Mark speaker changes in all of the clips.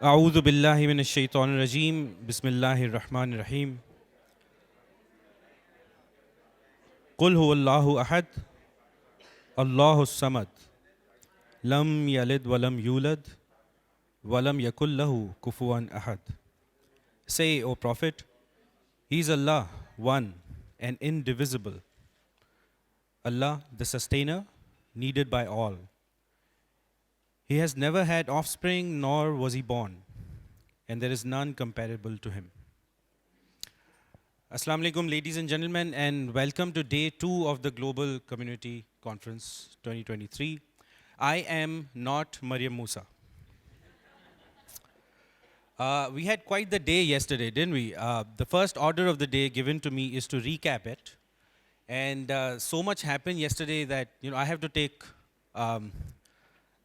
Speaker 1: أعوذ بالله من الشيطان الرجيم بسم الله الرحمن الرحيم قل هو الله أحد الله الصمد لم يلد ولم يولد ولم يكن له كفوا أحد. Say, O Prophet, He is Allah, one and indivisible. Allah, the sustainer, needed by all. He has never had offspring, nor was he born, and there is none comparable to him. Assalamu alaikum, ladies and gentlemen, and welcome to day 2 of the Global Community Conference 2023. I am not Maryam Musa. We had quite the day yesterday, didn't we? The first order of the day given to me is to recap it. And so much happened yesterday that I have to take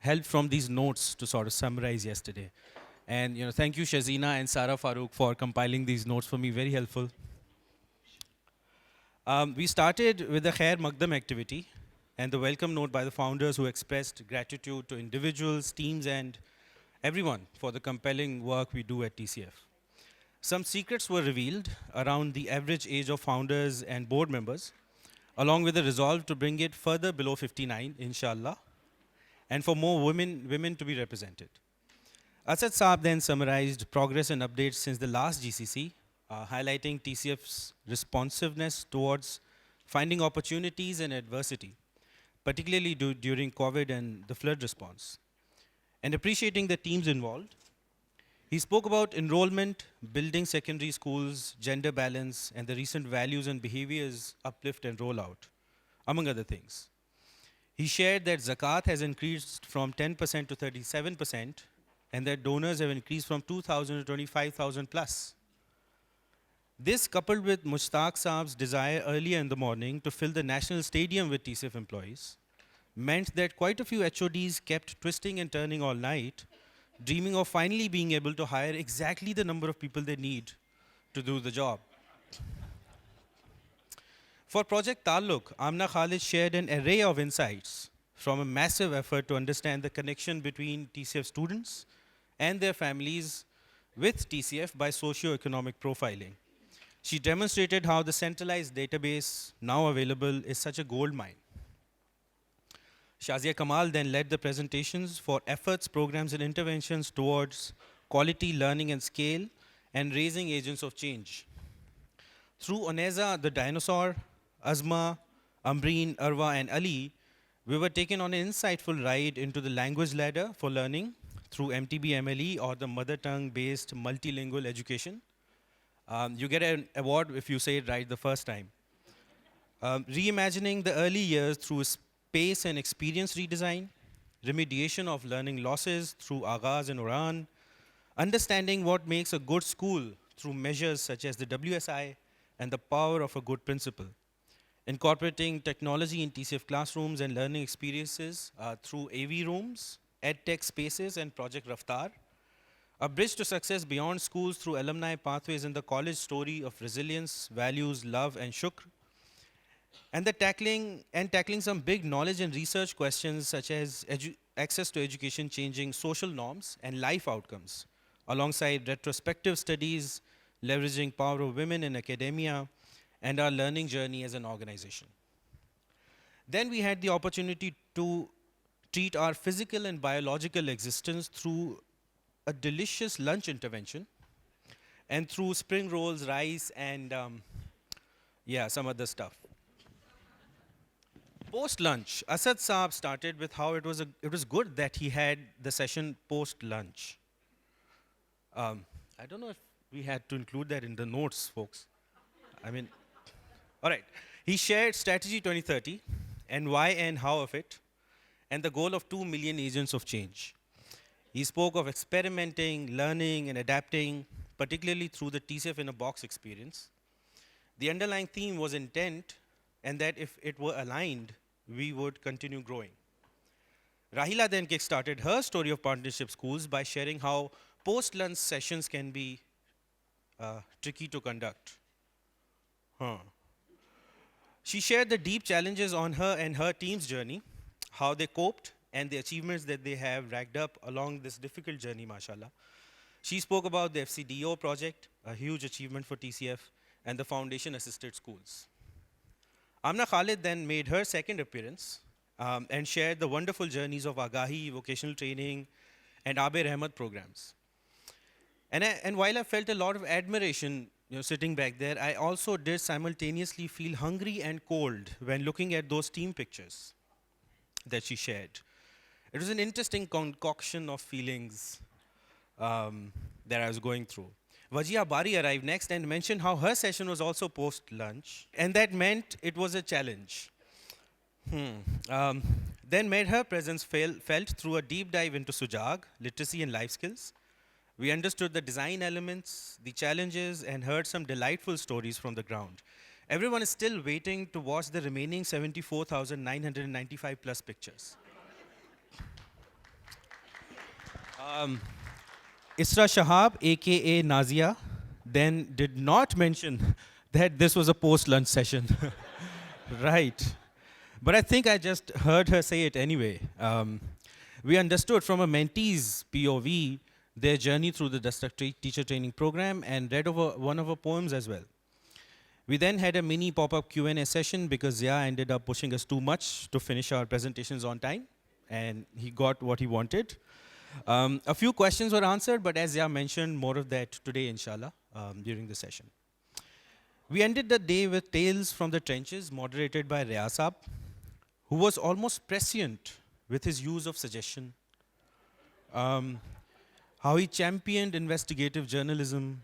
Speaker 1: help from these notes to sort of summarize yesterday. And thank you Shazina and Sarah Farooq for compiling these notes for me, very helpful. We started with the Khair Magdam activity and the welcome note by the founders who expressed gratitude to individuals, teams, and everyone for the compelling work we do at TCF. Some secrets were revealed around the average age of founders and board members, along with the resolve to bring it further below 59, inshallah, and for more women to be represented. Asad Saab then summarized progress and updates since the last GCC, highlighting TCF's responsiveness towards finding opportunities and adversity, particularly during COVID and the flood response, and appreciating the teams involved. He spoke about enrollment, building secondary schools, gender balance, and the recent values and behaviors uplift and rollout, among other things. He shared that zakat has increased from 10% to 37%, and that donors have increased from 2,000 to 25,000 plus. This, coupled with Mushtaq Saab's desire earlier in the morning to fill the National Stadium with TCF employees, meant that quite a few HODs kept twisting and turning all night, dreaming of finally being able to hire exactly the number of people they need to do the job. For Project Taluk, Amna Khalid shared an array of insights from a massive effort to understand the connection between TCF students and their families with TCF by socio-economic profiling. She demonstrated how the centralized database now available is such a gold mine. Shazia Kamal then led the presentations for efforts, programs, and interventions towards quality learning and scale and raising agents of change. Through Oneza, the dinosaur, Azma, Ambreen, Arwa, and Ali, we were taken on an insightful ride into the language ladder for learning through MTB MLE or the mother tongue-based multilingual education. You get an award if you say it right the first time. Reimagining the early years through space and experience redesign, remediation of learning losses through Agaz and Uran, understanding what makes a good school through measures such as the WSI and the power of a good principal, incorporating technology in TCF classrooms and learning experiences through AV rooms, EdTech spaces, and Project Raftar, a bridge to success beyond schools through alumni pathways in the college story of resilience, values, love, and shukr, and tackling some big knowledge and research questions such as access to education changing social norms and life outcomes, alongside retrospective studies leveraging power of women in academia and our learning journey as an organization. Then we had the opportunity to treat our physical and biological existence through a delicious lunch intervention and through spring rolls, rice, and some other stuff. Post-lunch, Asad Saab started with how it was good that he had the session post-lunch. I don't know if we had to include that in the notes, folks. All right. He shared Strategy 2030 and why and how of it, and the goal of 2 million agents of change. He spoke of experimenting, learning, and adapting, particularly through the TCF in a box experience. The underlying theme was intent, and that if it were aligned, we would continue growing. Rahila then kickstarted her story of partnership schools by sharing how post-lunch sessions can be tricky to conduct. She shared the deep challenges on her and her team's journey, how they coped, and the achievements that they have racked up along this difficult journey, mashallah. She spoke about the FCDO project, a huge achievement for TCF, and the foundation-assisted schools. Amna Khalid then made her second appearance and shared the wonderful journeys of Agahi, vocational training, and Abe Rahmat programs. And while I felt a lot of admiration sitting back there, I also did simultaneously feel hungry and cold when looking at those team pictures that she shared. It was an interesting concoction of feelings that I was going through. Wajia Bari arrived next and mentioned how her session was also post-lunch, and that meant it was a challenge. Then made her presence felt through a deep dive into Sujag, literacy and life skills. We understood the design elements, the challenges, and heard some delightful stories from the ground. Everyone is still waiting to watch the remaining 74,995 plus pictures. Isra Shahab, aka Nazia, then did not mention that this was a post-lunch session. Right. But I think I just heard her say it anyway. We understood from a mentee's POV their journey through the District Teacher Training Program and read over one of her poems as well. We then had a mini pop-up Q&A session because Zia ended up pushing us too much to finish our presentations on time, and he got what he wanted. A few questions were answered, but as Zia mentioned, more of that today, inshallah, during the session. We ended the day with Tales from the Trenches, moderated by Riyasab, who was almost prescient with his use of suggestion, how he championed investigative journalism,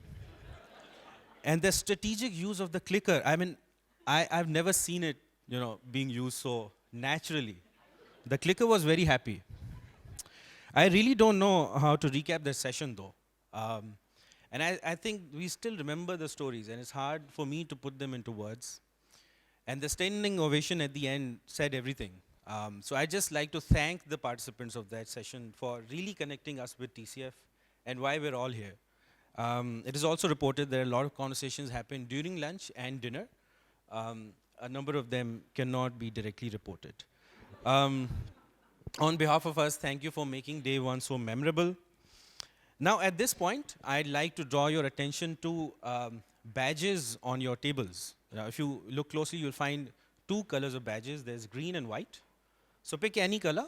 Speaker 1: and the strategic use of the clicker. I mean, I've never seen it, being used so naturally. The clicker was very happy. I really don't know how to recap the session, though. And I think we still remember the stories, and it's hard for me to put them into words. And the standing ovation at the end said everything. So I'd just like to thank the participants of that session for really connecting us with TCF and why we're all here. It is also reported that a lot of conversations happened during lunch and dinner. A number of them cannot be directly reported. On behalf of us, thank you for making day one so memorable. Now, at this point, I'd like to draw your attention to badges on your tables. Now, if you look closely, you'll find two colors of badges. There's green and white. So pick any color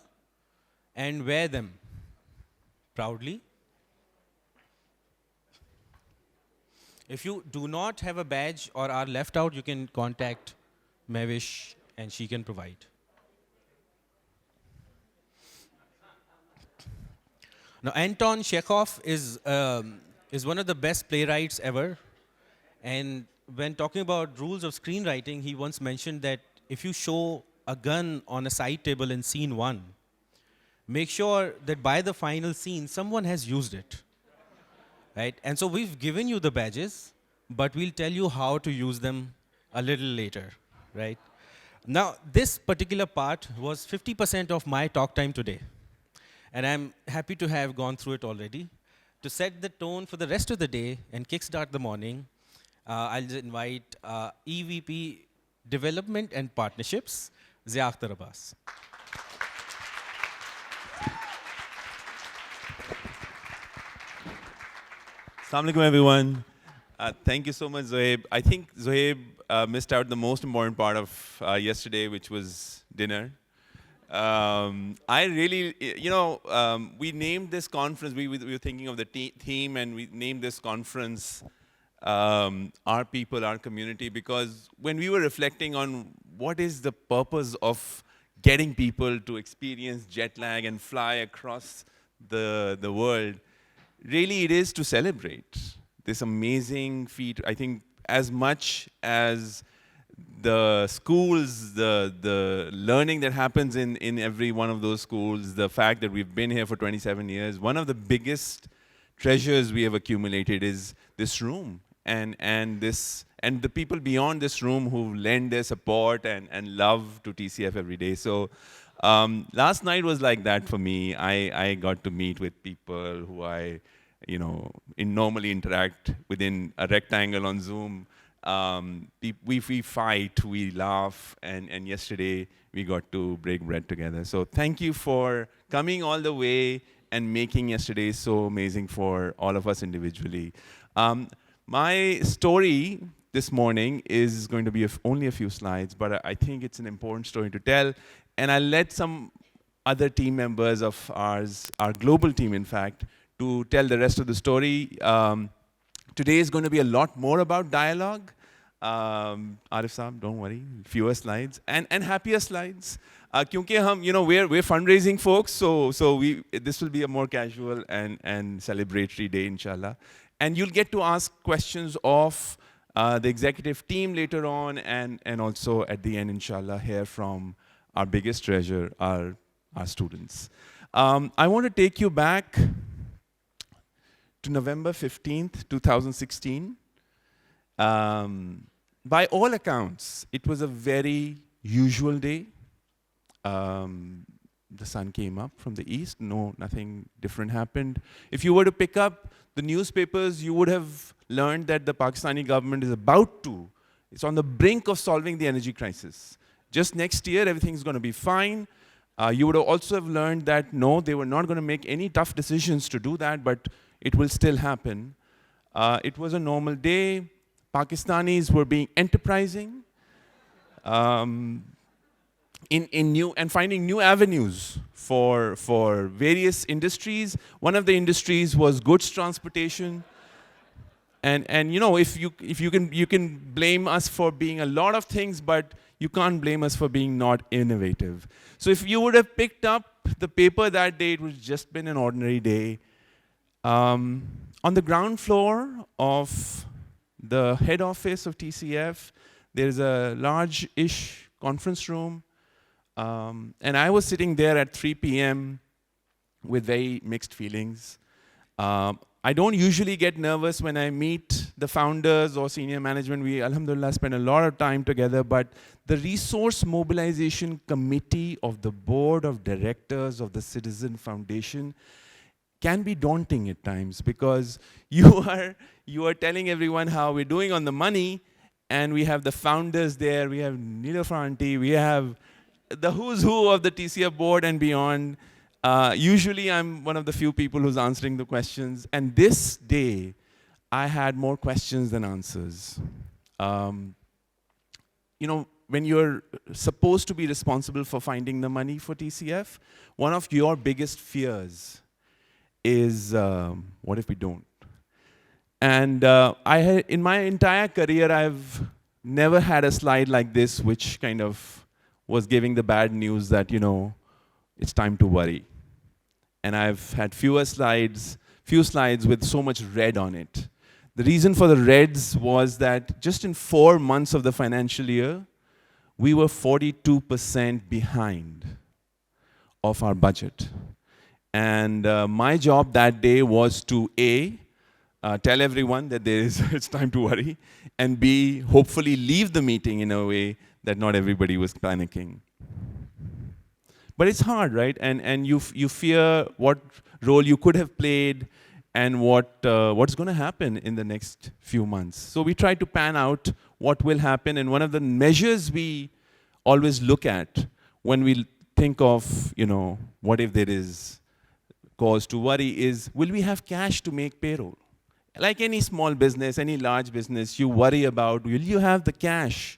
Speaker 1: and wear them proudly. If you do not have a badge or are left out, you can contact Mavish and she can provide. Now, Anton Chekhov is one of the best playwrights ever. And when talking about rules of screenwriting, he once mentioned that if you show a gun on a side table in scene 1, make sure that by the final scene, someone has used it. Right? And so we've given you the badges, but we'll tell you how to use them a little later. Right? Now, this particular part was 50% of my talk time today. And I'm happy to have gone through it already. To set the tone for the rest of the day and kickstart the morning, I'll just invite EVP Development and Partnerships, Zia Akhtar Abbas.
Speaker 2: Assalamu alaikum, everyone. Thank you so much, Zohaib. I think Zohaib missed out the most important part of yesterday, which was dinner. I really, we named this conference, we were thinking of the theme, and we named this conference Our People, Our Community, because when we were reflecting on what is the purpose of getting people to experience jet lag and fly across the world, really it is to celebrate this amazing feat. I think as much as the schools, the learning that happens in every one of those schools, the fact that we've been here for 27 years, one of the biggest treasures we have accumulated is this room and the people beyond this room who lend their support and love to TCF every day. So last night was like that for me. I got to meet with people who I normally interact within a rectangle on Zoom. We fight, we laugh, and yesterday we got to break bread together. So thank you for coming all the way and making yesterday so amazing for all of us individually. My story this morning is going to be only a few slides, but I think it's an important story to tell. And I'll let some other team members of ours, our global team, in fact, to tell the rest of the story. Today is going to be a lot more about dialogue. Arif Saab, don't worry, fewer slides and happier slides. Kyunki hum, we're fundraising folks, so this will be a more casual and celebratory day, inshallah. And you'll get to ask questions of the executive team later on, and also at the end, inshallah, hear from our biggest treasure, our students. I want to take you back to November 15th, 2016. By all accounts, it was a very usual day. The sun came up from the east. No, nothing different happened. If you were to pick up the newspapers, you would have learned that the Pakistani government is it's on the brink of solving the energy crisis. Just next year, everything's going to be fine. You would also have learned that, no, they were not going to make any tough decisions to do that, but it will still happen. It was a normal day. Pakistanis were being enterprising in finding new avenues for various industries. One of the industries was goods transportation. And if you can blame us for being a lot of things, but you can't blame us for being not innovative. So if you would have picked up the paper that day, it would have just been an ordinary day. On the ground floor of the head office of TCF, there's a large-ish conference room. And I was sitting there at 3 p.m. with very mixed feelings. I don't usually get nervous when I meet the founders or senior management. We, alhamdulillah, spend a lot of time together, but the Resource Mobilization Committee of the Board of Directors of the Citizen Foundation can be daunting at times, because you are telling everyone how we're doing on the money, and we have the founders there, we have Niloufar Aunty, we have the who's who of the TCF board and beyond. Usually I'm one of the few people who's answering the questions, and this day I had more questions than answers. When you're supposed to be responsible for finding the money for TCF, one of your biggest fears is, what if we don't? And in my entire career, I've never had a slide like this, which kind of was giving the bad news that, it's time to worry. And I've had few slides with so much red on it. The reason for the reds was that just in 4 months of the financial year, we were 42% behind of our budget. And my job that day was to A, tell everyone that it's time to worry, and B, hopefully leave the meeting in a way that not everybody was panicking. But it's hard, right? And you fear what role you could have played and what's going to happen in the next few months. So we try to pan out what will happen, and one of the measures we always look at when we think of, what if there is cause to worry is, will we have cash to make payroll? Like any small business, any large business, you worry about, will you have the cash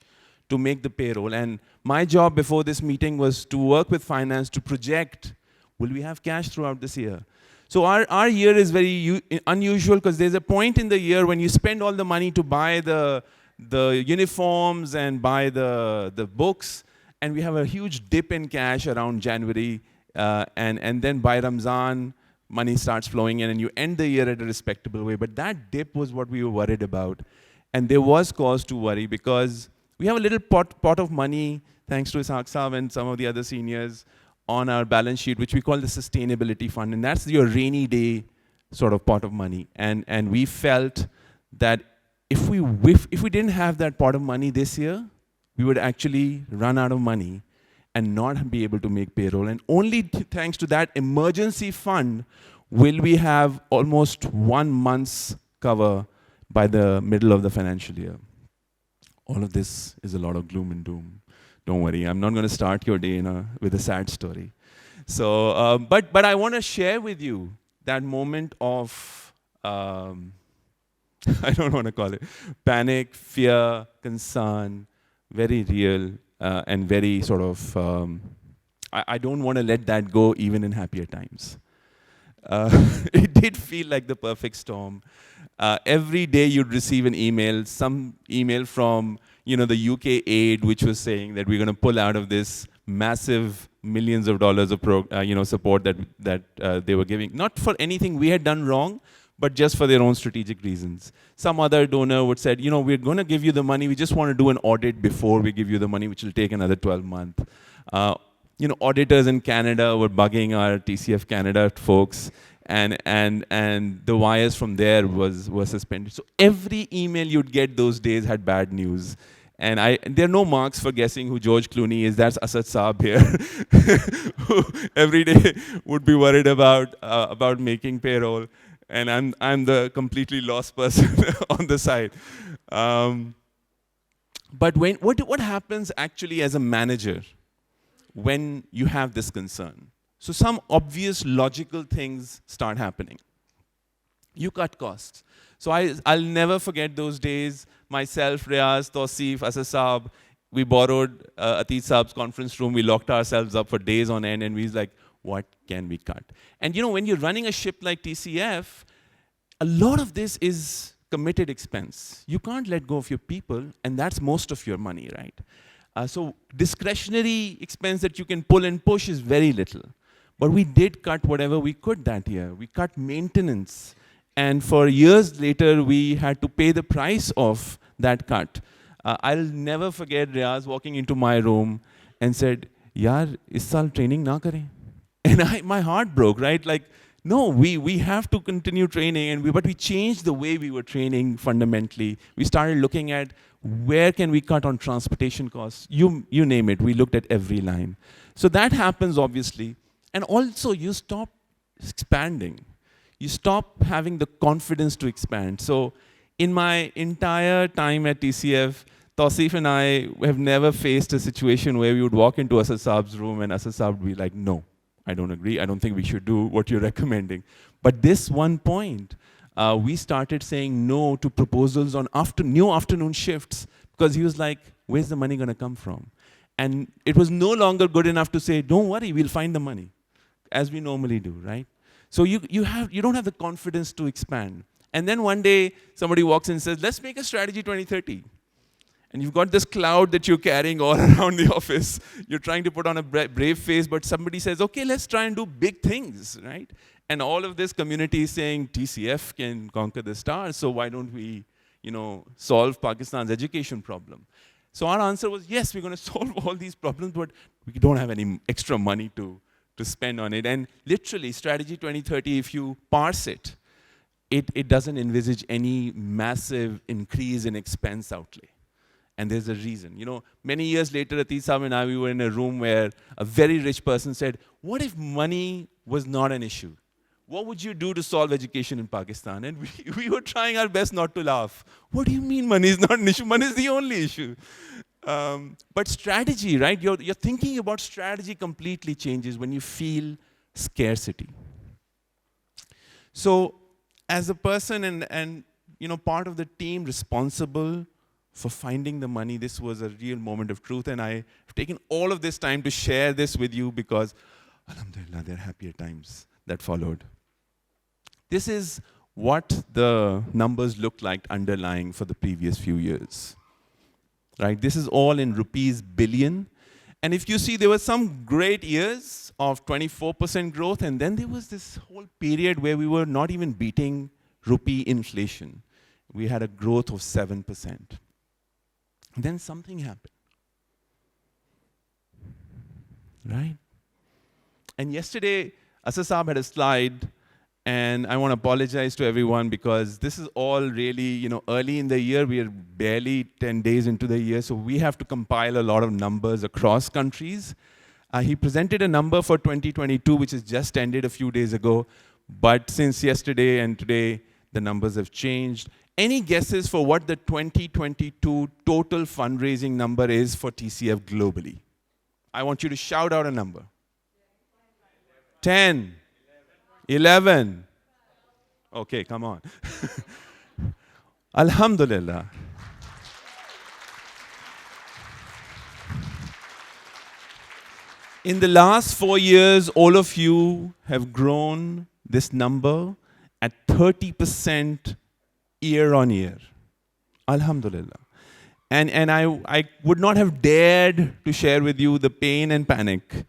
Speaker 2: to make the payroll? And my job before this meeting was to work with finance to project, will we have cash throughout this year? So our year is very unusual, because there's a point in the year when you spend all the money to buy the uniforms and buy the books, and we have a huge dip in cash around January, and then by Ramzan, money starts flowing in, and you end the year at a respectable way. But that dip was what we were worried about. And there was cause to worry, because we have a little pot of money, thanks to Ishaq Saab and some of the other seniors, on our balance sheet, which we call the Sustainability Fund. And that's your rainy day sort of pot of money. And we felt that if we didn't have that pot of money this year, we would actually run out of money and not be able to make payroll. And only thanks to that emergency fund will we have almost 1 month's cover by the middle of the financial year. All of this is a lot of gloom and doom. Don't worry, I'm not going to start your day with a sad story. So, but I want to share with you that moment of, I don't want to call it panic, fear, concern, very real and very sort of, I don't want to let that go even in happier times. It did feel like the perfect storm. Every day you'd receive an email, some email from the UK aid, which was saying that we're going to pull out of this massive millions of dollars of support that they were giving, not for anything we had done wrong, but just for their own strategic reasons. Some other donor would said, we're going to give you the money, we just want to do an audit before we give you the money, which will take another 12 months. Auditors in Canada were bugging our TCF Canada folks, and the wires from there were suspended. So every email you'd get those days had bad news. And there are no marks for guessing who George Clooney is. That's Asad Saab here, who every day would be worried about making payroll. And I'm the completely lost person on the side. But what happens actually as a manager when you have this concern? So some obvious logical things start happening. You cut costs. So I'll never forget those days. Myself, Riaz, Tausif, Asad Saab, we borrowed Ateet Saab's conference room. We locked ourselves up for days on end, and we was like, what can we cut? And when you're running a ship like TCF, a lot of this is committed expense. You can't let go of your people, and that's most of your money, right? So discretionary expense that you can pull and push is very little. But we did cut whatever we could that year. We cut maintenance. And for years later, we had to pay the price of that cut. I'll never forget Riaz walking into my room and said, "Yaar, is saal training na kare?" And my heart broke, right? Like, no, we have to continue training, but we changed the way we were training fundamentally. We started looking at where can we cut on transportation costs. You name it, we looked at every line. So that happens, obviously. And also, you stop expanding. You stop having the confidence to expand. So in my entire time at TCF, Tausif and I have never faced a situation where we would walk into Asad Saab's room and Asad Saab would be like, no, I don't agree. I don't think we should do what you're recommending. But this one point, we started saying no to proposals on new afternoon shifts because he was like, where's the money going to come from? And it was no longer good enough to say, don't worry, we'll find the money, as we normally do, right? So you don't have the confidence to expand. And then one day, somebody walks in and says, let's make a strategy 2030. And you've got this cloud that you're carrying all around the office. You're trying to put on a brave face, but somebody says, okay, let's try and do big things, right? And all of this community is saying, TCF can conquer the stars, so why don't we, solve Pakistan's education problem? So our answer was, yes, we're going to solve all these problems, but we don't have any extra money to spend on it. And literally, Strategy 2030, if you parse it, it doesn't envisage any massive increase in expense outlay. And there's a reason. Many years later, Ateet Saab and I, we were in a room where a very rich person said, what if money was not an issue? What would you do to solve education in Pakistan? And we were trying our best not to laugh. What do you mean money is not an issue? Money is the only issue. But strategy, right? You're thinking about strategy completely changes when you feel scarcity. So as a person and part of the team responsible for finding the money, this was a real moment of truth. And I've taken all of this time to share this with you because, alhamdulillah, there are happier times that followed. This is what the numbers looked like underlying for the previous few years. Right? This is all in rupees billion. And if you see, there were some great years of 24% growth, and then there was this whole period where we were not even beating rupee inflation. We had a growth of 7%. And then something happened. Right? And yesterday, Asad Saab had a slide, and I want to apologize to everyone because this is all really, early in the year. We are barely 10 days into the year, so we have to compile a lot of numbers across countries. He presented a number for 2022, which has just ended a few days ago, but since yesterday and today, the numbers have changed. Any guesses for what the 2022 total fundraising number is for TCF globally? I want you to shout out a number. 10, 11. Okay, come on. Alhamdulillah. In the last 4 years, all of you have grown this number at 30% year on year. Alhamdulillah. And I would not have dared to share with you the pain and panic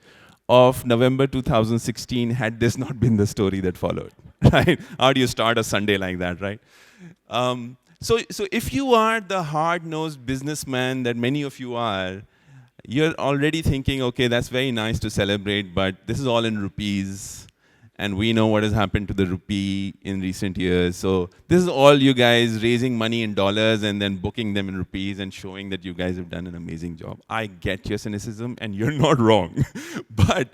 Speaker 2: of November 2016 had this not been the story that followed. Right? How do you start a Sunday like that, right? So if you are the hard-nosed businessman that many of you are, you're already thinking, okay, that's very nice to celebrate, but this is all in rupees, and we know what has happened to the rupee in recent years. So this is all you guys raising money in dollars and then booking them in rupees and showing that you guys have done an amazing job. I get your cynicism, and you're not wrong, but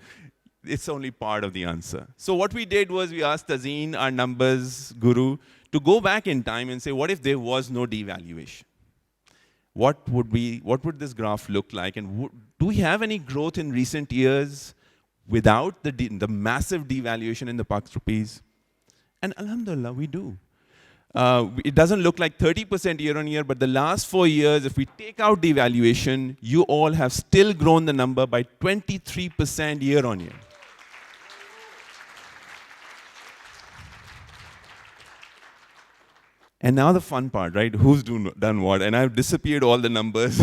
Speaker 2: it's only part of the answer. So what we did was we asked Tazeen, our numbers guru, to go back in time and say, what if there was no devaluation? What would this graph look like? And do we have any growth in recent years without the massive devaluation in the Pak rupees? And alhamdulillah, we do. It doesn't look like 30% year on year, but the last 4 years, if we take out devaluation, you all have still grown the number by 23% year on year. And now the fun part, right? Who's done what? And I've disappeared all the numbers.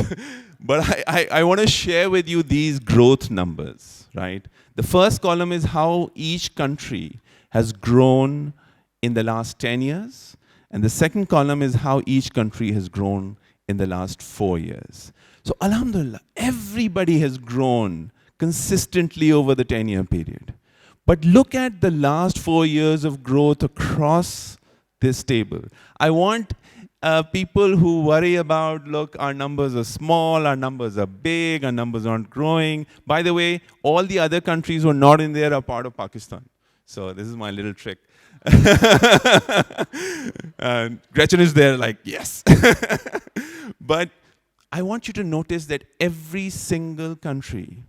Speaker 2: But I want to share with you these growth numbers, right? The first column is how each country has grown in the last 10 years. And the second column is how each country has grown in the last 4 years. So alhamdulillah, everybody has grown consistently over the 10-year period. But look at the last 4 years of growth across this table. I want people who worry about, look, our numbers are small, our numbers are big, our numbers aren't growing. By the way, all the other countries who are not in there are part of Pakistan. So this is my little trick. Gretchen is there like, yes. But I want you to notice that every single country,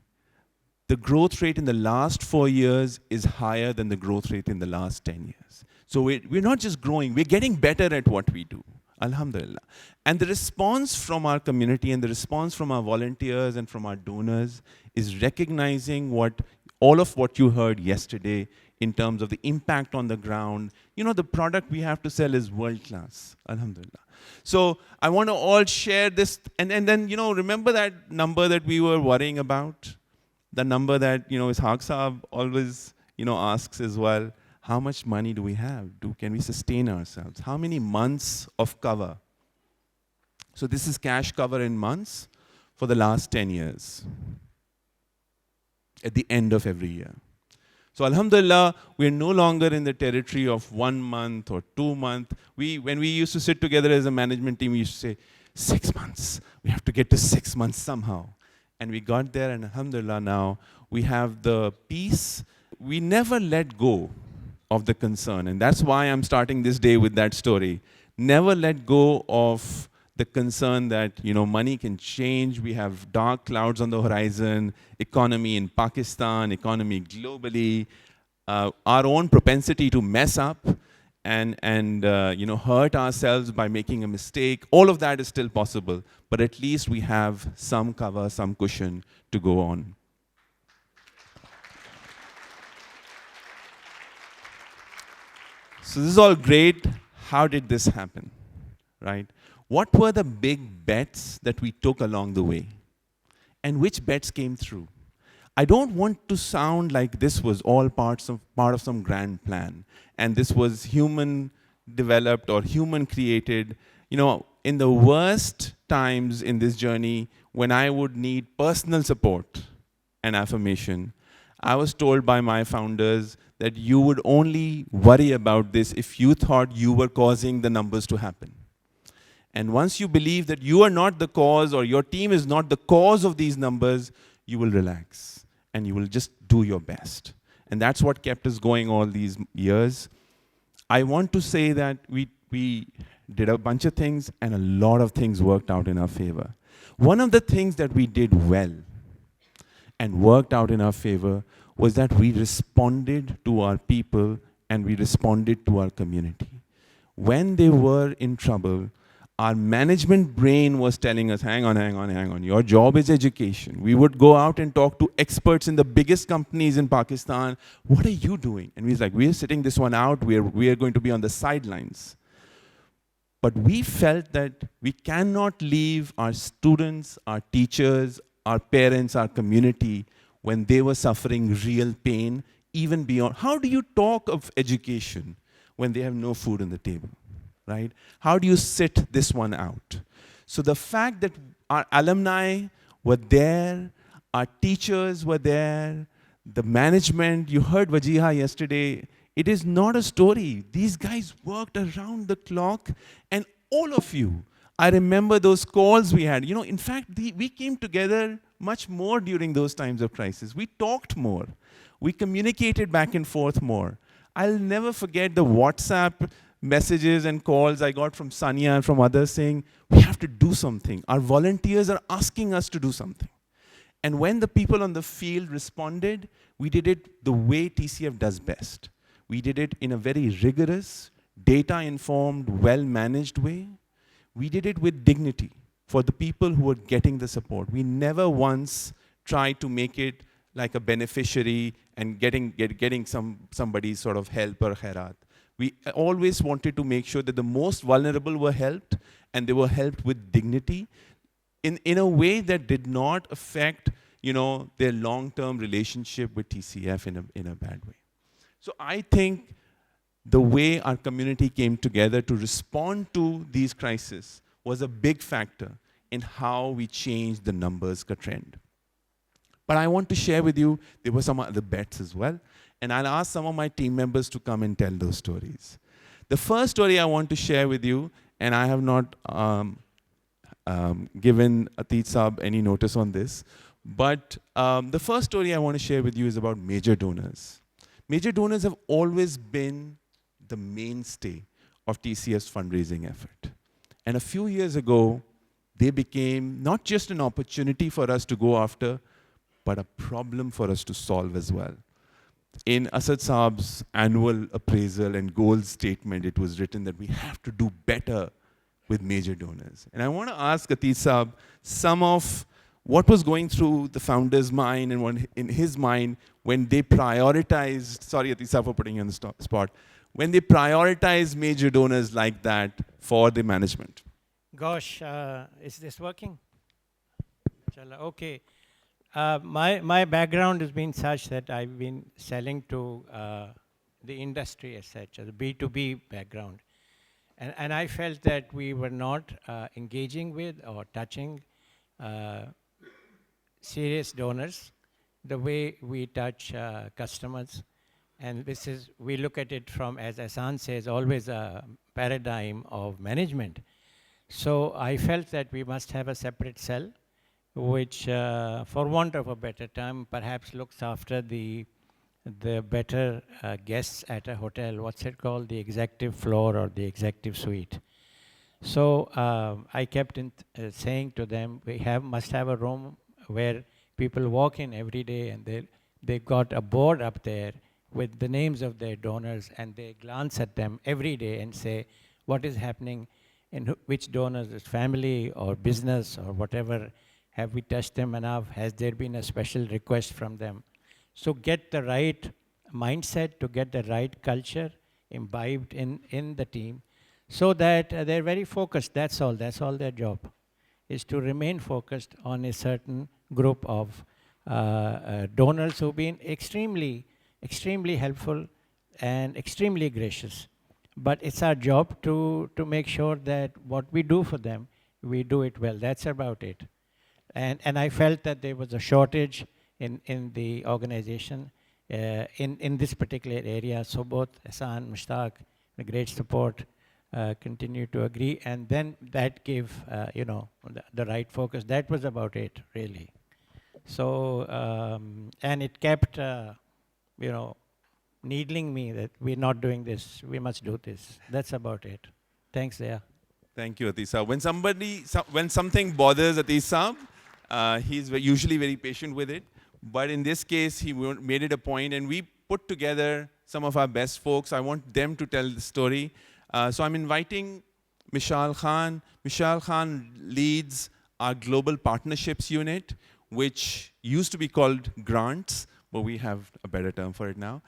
Speaker 2: the growth rate in the last 4 years is higher than the growth rate in the last 10 years. So we're not just growing, we're getting better at what we do. Alhamdulillah. And the response from our community and the response from our volunteers and from our donors is recognizing all of what you heard yesterday in terms of the impact on the ground. You know, the product we have to sell is world class. Alhamdulillah. So I want to all share this. And then, you know, remember that number that we were worrying about? The number that, you know, Ishaq Saab always, you know, asks as well. How much money do we have? Can we sustain ourselves? How many months of cover? So this is cash cover in months for the last 10 years at the end of every year. So alhamdulillah, we're no longer in the territory of 1 month or 2 months. When we used to sit together as a management team, we used to say, 6 months. We have to get to 6 months somehow. And we got there, and alhamdulillah, now we have the peace. We never let go of the concern. And that's why I'm starting this day with that story. Never let go of the concern that, you know, money can change. We have dark clouds on the horizon, economy in Pakistan, economy globally, our own propensity to mess up and you know, hurt ourselves by making a mistake. All of that is still possible, but at least we have some cover, some cushion to go on. So this is all great. How did this happen, right? What were the big bets that we took along the way? And which bets came through? I don't want to sound like this was all part of some grand plan, and this was human developed or human created. You know, in the worst times in this journey, when I would need personal support and affirmation, I was told by my founders that you would only worry about this if you thought you were causing the numbers to happen. And once you believe that you are not the cause or your team is not the cause of these numbers, you will relax and you will just do your best. And that's what kept us going all these years. I want to say that we did a bunch of things and a lot of things worked out in our favor. One of the things that we did well and worked out in our favor was that we responded to our people and we responded to our community. When they were in trouble, our management brain was telling us, hang on, your job is education. We would go out and talk to experts in the biggest companies in Pakistan. What are you doing? And we was like, we're sitting this one out, we are going to be on the sidelines. But we felt that we cannot leave our students, our teachers, our parents, our community when they were suffering real pain, even beyond. How do you talk of education when they have no food on the table, right? How do you sit this one out? So the fact that our alumni were there, our teachers were there, the management, you heard Wajiha yesterday, it is not a story. These guys worked around the clock, and all of you, I remember those calls we had. You know, in fact, we came together much more during those times of crisis. We talked more. We communicated back and forth more. I'll never forget the WhatsApp messages and calls I got from Sanya and from others saying, we have to do something. Our volunteers are asking us to do something. And when the people on the field responded, we did it the way TCF does best. We did it in a very rigorous, data-informed, well-managed way. We did it with dignity for the people who were getting the support. We never once tried to make it like a beneficiary and getting somebody's sort of help or khairat. We always wanted to make sure that the most vulnerable were helped, and they were helped with dignity in a way that did not affect, you know, their long-term relationship with TCF in a bad way. So I think the way our community came together to respond to these crises was a big factor in how we changed the numbers trend. But I want to share with you, there were some other bets as well, and I'll ask some of my team members to come and tell those stories. The first story I want to share with you, and I have not given Ateet Saab any notice on this, but the first story I want to share with you is about major donors. Major donors have always been the mainstay of TCF's fundraising effort. And a few years ago, they became not just an opportunity for us to go after, but a problem for us to solve as well. In Asad Saab's annual appraisal and goals statement, it was written that we have to do better with major donors. And I want to ask Ateet Saab some of what was going through the founder's mind and in his mind when they prioritized, sorry Ateet Saab for putting you on the spot, when they prioritized major donors like that for the management.
Speaker 3: Gosh, is this working? Okay. My background has been such that I've been selling to the industry as such, a B2B background. And I felt that we were not engaging with or touching serious donors the way we touch customers. And this is, we look at it from, as Ahsan says, always a paradigm of management. So I felt that we must have a separate cell, which, for want of a better term, perhaps looks after the better guests at a hotel. What's it called? The executive floor or the executive suite. So I kept saying to them, we must have a room where people walk in every day, and they got a board up there with the names of their donors, and they glance at them every day and say, what is happening in which donors, is family or business or whatever, have we touched them enough? Has there been a special request from them? So get the right mindset, to get the right culture imbibed in the team, so that they're very focused. That's all their job, is to remain focused on a certain group of donors who've been extremely helpful and extremely gracious. But it's our job to make sure that what we do for them, we do it well. That's about it. And I felt that there was a shortage in the organization in this particular area. So both Ahsan, Mushtaq, the great support, continue to agree. And then that gave, the right focus. That was about it, really. So, and it kept, needling me that we're not doing this, we must do this. That's about it. Thanks, Zia.
Speaker 2: Thank you, Ateet Saab. When something bothers Ateet Saab, he's usually very patient with it. But in this case, he made it a point, and we put together some of our best folks. I want them to tell the story. So I'm inviting Mishal Khan. Mishal Khan leads our global partnerships unit, which used to be called grants, but we have a better term for it now.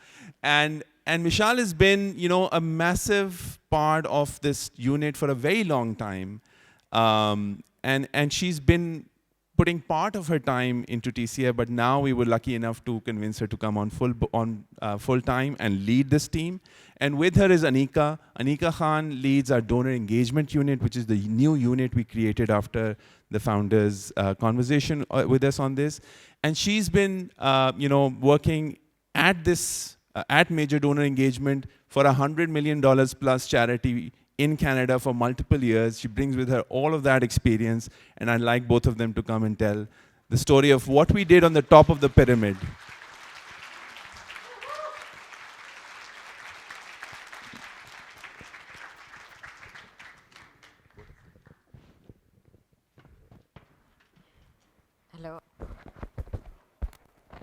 Speaker 2: And Mishal has been, a massive part of this unit for a very long time. And she's been putting part of her time into TCF, but now we were lucky enough to convince her to come on full time and lead this team. And with her is Aniqa. Aniqa Khan leads our donor engagement unit, which is the new unit we created after the founders' conversation with us on this. And she's been, working at this, at Major Donor Engagement for $100 million plus charity in Canada for multiple years. She brings with her all of that experience, and I'd like both of them to come and tell the story of what we did on the top of the pyramid.
Speaker 4: Hello.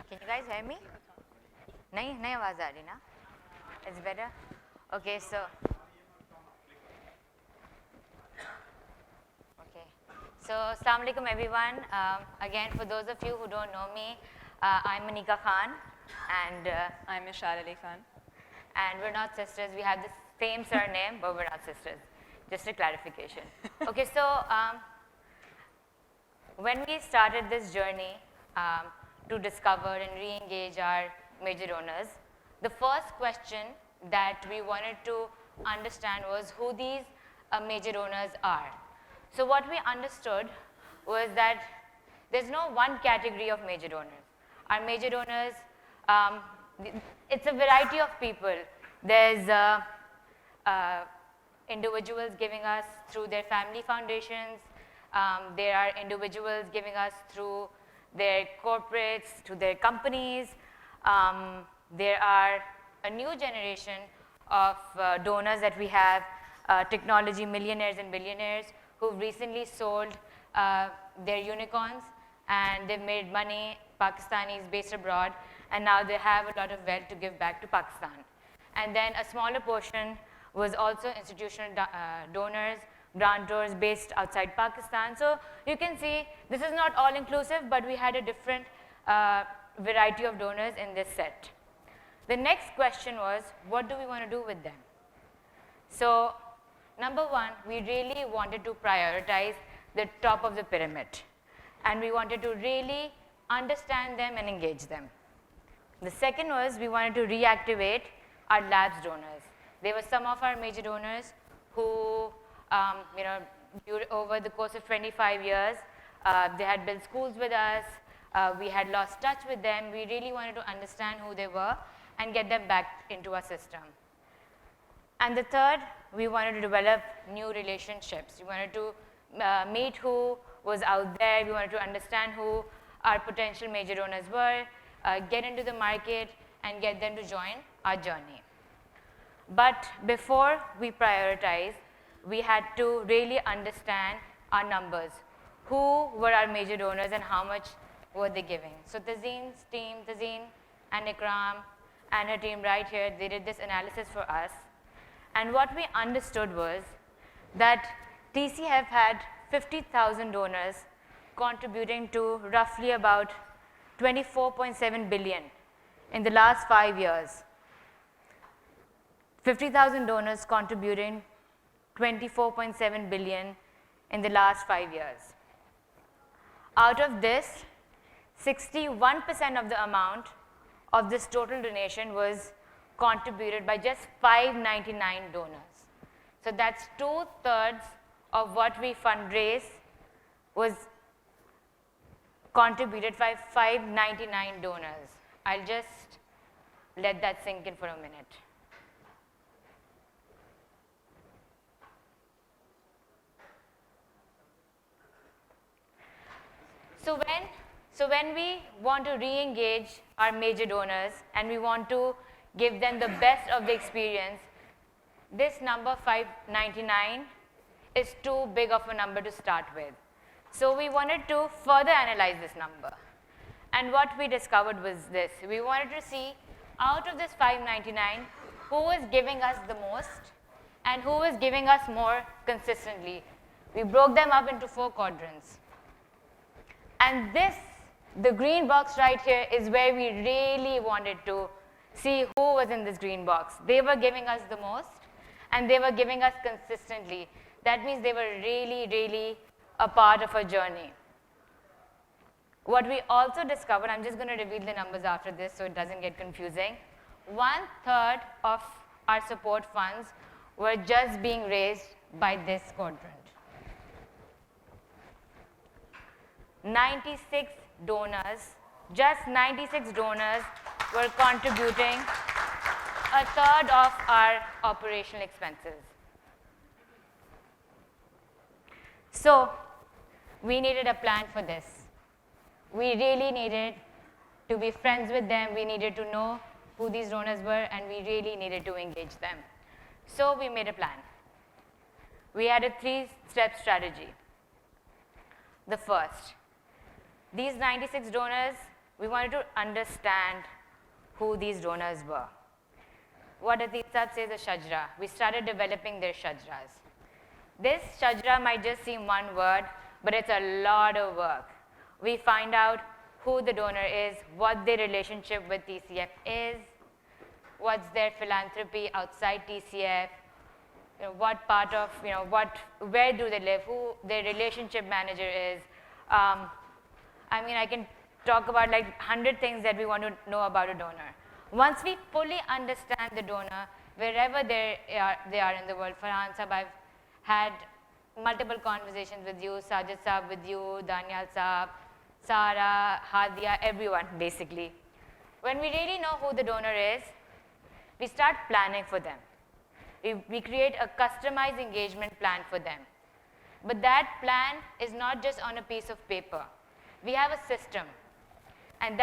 Speaker 4: Can you guys hear me? Nahi awaaz aa rahi na? It's better? Okay, so. Okay. So, Assalamu alaikum everyone. Again, for those of you who don't know me, I'm Aniqa Khan, and
Speaker 5: I'm Ms.Mishal Ali Khan.
Speaker 4: And we're not sisters. We have the same surname, but we're not sisters. Just a clarification. Okay, so when we started this journey to discover and re-engage our major donors, the first question that we wanted to understand was who these major donors are. So what we understood was that there's no one category of major donors. Our major donors, it's a variety of people. There's individuals giving us through their family foundations. There are individuals giving us through their corporates, to their companies. There are a new generation of donors that we have, technology millionaires and billionaires who've recently sold their unicorns and they've made money, Pakistanis based abroad, and now they have a lot of wealth to give back to Pakistan. And then a smaller portion was also institutional donors, grantors based outside Pakistan. So you can see this is not all inclusive, but we had a different variety of donors in this set. The next question was, what do we want to do with them? So number one, we really wanted to prioritize the top of the pyramid, and we wanted to really understand them and engage them. The second was we wanted to reactivate our labs donors. They were some of our major donors who, over the course of 25 years, they had built schools with us. We had lost touch with them. We really wanted to understand who they were and get them back into our system. And the third, we wanted to develop new relationships. We wanted to meet who was out there. We wanted to understand who our potential major donors were, get into the market, and get them to join our journey. But before we prioritize, we had to really understand our numbers. Who were our major donors and how much were they giving? So Tazeen's team, Tazeen and Ikram and her team right here, they did this analysis for us. And what we understood was that TCF had 50,000 donors contributing to roughly about 24.7 billion in the last 5 years. 50,000 donors contributing 24.7 billion in the last 5 years. Out of this, 61% of the amount of this total donation was contributed by just 599 donors. So that's 2/3 of what we fundraise was contributed by 599 donors. I'll just let that sink in for a minute. So when we want to re-engage our major donors and we want to give them the best of the experience, this number 599 is too big of a number to start with. So we wanted to further analyze this number. And what we discovered was this. We wanted to see, out of this 599, who was giving us the most and who was giving us more consistently. We broke them up into 4 quadrants. And this, the green box right here, is where we really wanted to see who was in this green box. They were giving us the most, and they were giving us consistently. That means they were really, really a part of our journey. What we also discovered, I'm just going to reveal the numbers after this so it doesn't get confusing. 1/3 of our support funds were just being raised by this quadrant. 96 donors, just 96 donors were contributing 1/3 of our operational expenses. So we needed a plan for this. We really needed to be friends with them. We needed to know who these donors were, and we really needed to engage them. So we made a plan. We had a 3-step strategy. The first, these 96 donors, we wanted to understand who these donors were. What Atiq Sahab says a shajra. We started developing their shajras. This shajra might just seem one word, but it's a lot of work. We find out who the donor is, what their relationship with TCF is, what's their philanthropy outside TCF, what part of, where do they live, who their relationship manager is. I mean, I can talk about like 100 things that we want to know about a donor. Once we fully understand the donor, wherever they are in the world, Farhan Sahab, I've had multiple conversations with you, Sajid Sahab with you, Daniel Sahab, Sara, Hadia, everyone basically. When we really know who the donor is, we start planning for them. We create a customized engagement plan for them. But that plan is not just on a piece of paper. We have a system. And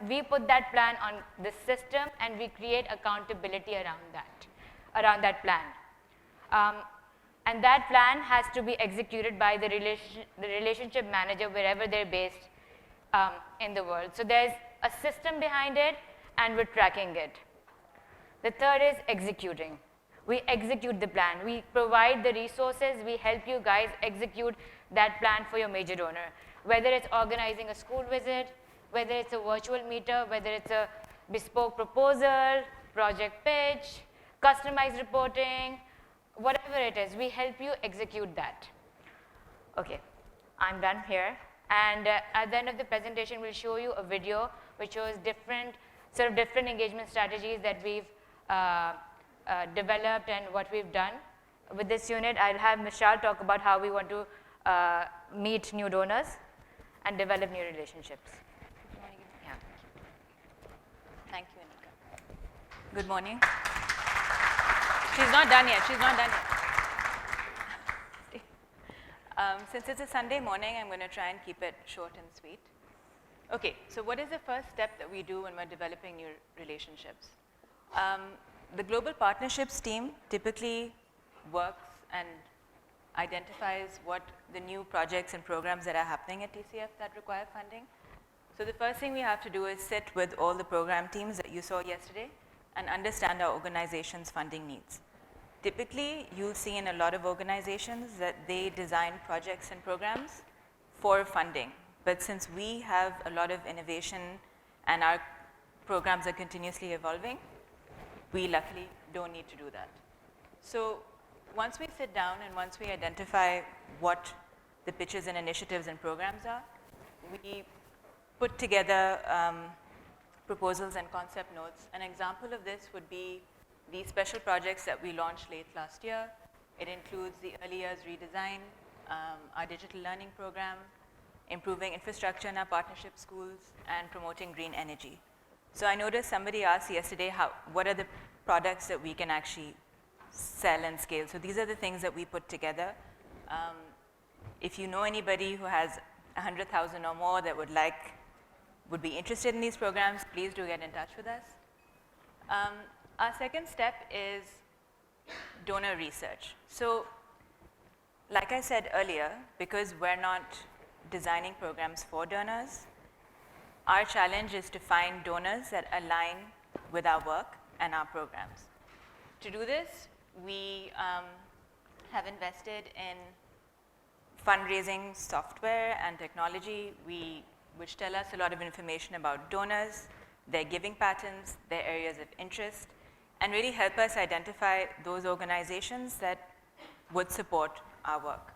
Speaker 4: we put that plan on the system, and we create accountability around that plan. And that plan has to be executed by the relationship manager wherever they're based in the world. So there's a system behind it, and we're tracking it. The third is executing. We execute the plan. We provide the resources. We help you guys execute that plan for your major donor. Whether it's organizing a school visit, whether it's a virtual meetup, whether it's a bespoke proposal, project pitch, customized reporting, whatever it is, we help you execute that. Okay, I'm done here. And at the end of the presentation, we'll show you a video which shows different engagement strategies that we've developed and what we've done. With this unit, I'll have Mishal talk about how we want to meet new donors and develop new relationships. Yeah.
Speaker 5: Thank you, Aniqa. Good morning. She's not done yet. She's not done yet. Since it's a Sunday morning, I'm going to try and keep it short and sweet. Okay, so what is the first step that we do when we're developing new relationships? The Global Partnerships team typically works and identifies what the new projects and programs that are happening at TCF that require funding. So the first thing we have to do is sit with all the program teams that you saw yesterday and understand our organization's funding needs. Typically, you'll see in a lot of organizations that they design projects and programs for funding. But since we have a lot of innovation and our programs are continuously evolving, we luckily don't need to do that. So once we sit down and once we identify what the pitches and initiatives and programs are, we put together proposals and concept notes. An example of this would be the special projects that we launched late last year. It includes the early years redesign, our digital learning program, improving infrastructure in our partnership schools, and promoting green energy. So I noticed somebody asked yesterday, what are the products that we can actually sell and scale? So these are the things that we put together. If you know anybody who has 100,000 or more that would be interested in these programs, please do get in touch with us. Our second step is donor research. So like I said earlier, because we're not designing programs for donors, our challenge is to find donors that align with our work and our programs. To do this, we have invested in fundraising software and technology, which tell us a lot of information about donors, their giving patterns, their areas of interest, and really help us identify those organizations that would support our work.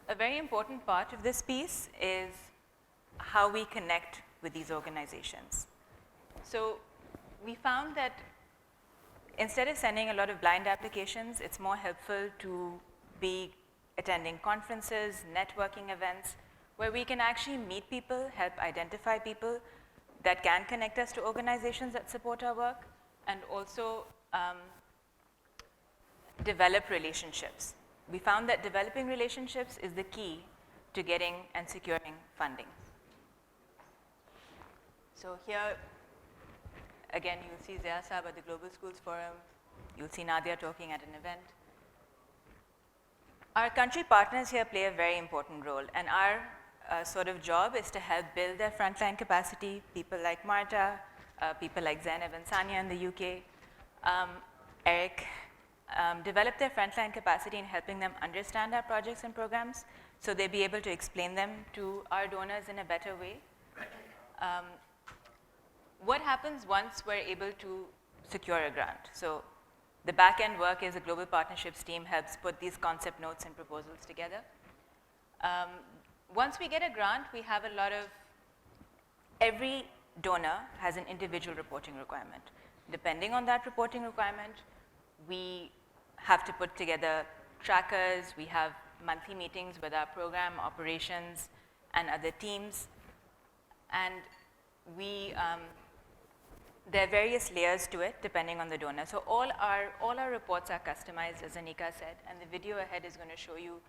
Speaker 5: A very important part of this piece is how we connect with these organizations. So we found that instead of sending a lot of blind applications, it's more helpful to be attending conferences, networking events, where we can actually meet people, help identify people that can connect us to organizations that support our work, and also develop relationships. We found that developing relationships is the key to getting and securing funding. So here, again, you'll see Zia Saab at the Global Schools Forum. You'll see Nadia talking at an event. Our country partners here play a very important role, and our sort of job is to help build their frontline capacity. People like Marta, people like Zainab and Sanya in the UK, Eric, develop their frontline capacity in helping them understand our projects and programs so they'll be able to explain them to our donors in a better way. What happens once we're able to secure a grant? So the back-end work is the Global Partnerships team helps put these concept notes and proposals together. Once we get a grant, we have a lot of, every donor has an individual reporting requirement. Depending on that reporting requirement, we have to put together trackers, we have monthly meetings with our program, operations, and other teams. And there are various layers to it depending on the donor. So all our reports are customized, as Aniqa said, and the video ahead is going to show you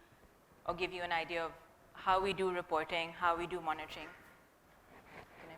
Speaker 5: or give you an idea of how we do reporting, how we do monitoring. Can I play?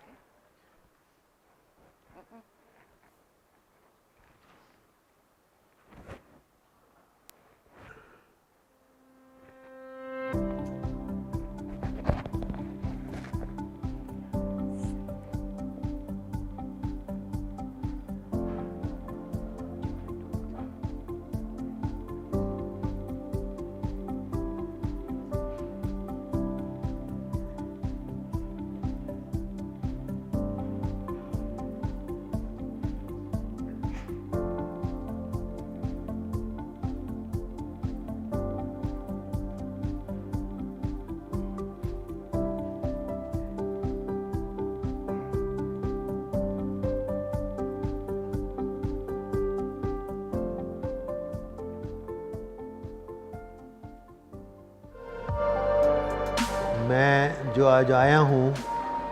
Speaker 6: मैं जो आज आया हूँ,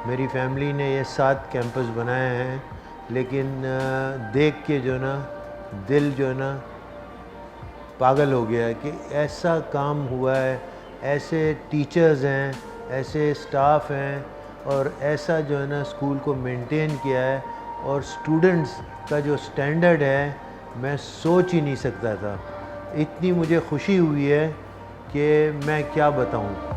Speaker 6: मेरी family ने ये 7 campus बनाए हैं, लेकिन देख के जो ना दिल जो ना पागल हो गया कि ऐसा काम हुआ है, ऐसे टीचर्स हैं, ऐसे स्टाफ हैं और ऐसा जो है ना स्कूल को मेंटेन किया है और स्टूडेंट्स का जो स्टैंडर्ड है मैं सोच ही नहीं सकता था। इतनी मुझे खुशी हुई है कि मैं क्या बताऊँ।